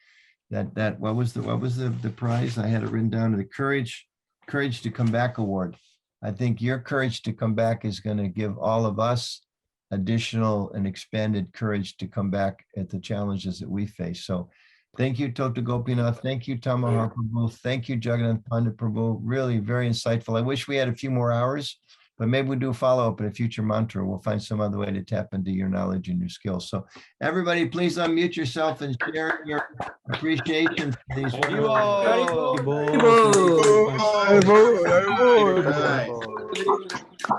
that what was the prize? I had it written down, the Courage to Come Back Award. I think your courage to come back is going to give all of us additional and expanded courage to come back at the challenges that we face. So thank you, Tota Gopinath. Thank you, Tamohara Prabhu. Thank you, Jagannath Pandit Prabhu. Really very insightful. I wish we had a few more hours, but maybe we'll do a follow-up in a future mantra. We'll find some other way to tap into your knowledge and your skills. So everybody, please unmute yourself and share your appreciation for these. Hare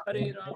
Ram.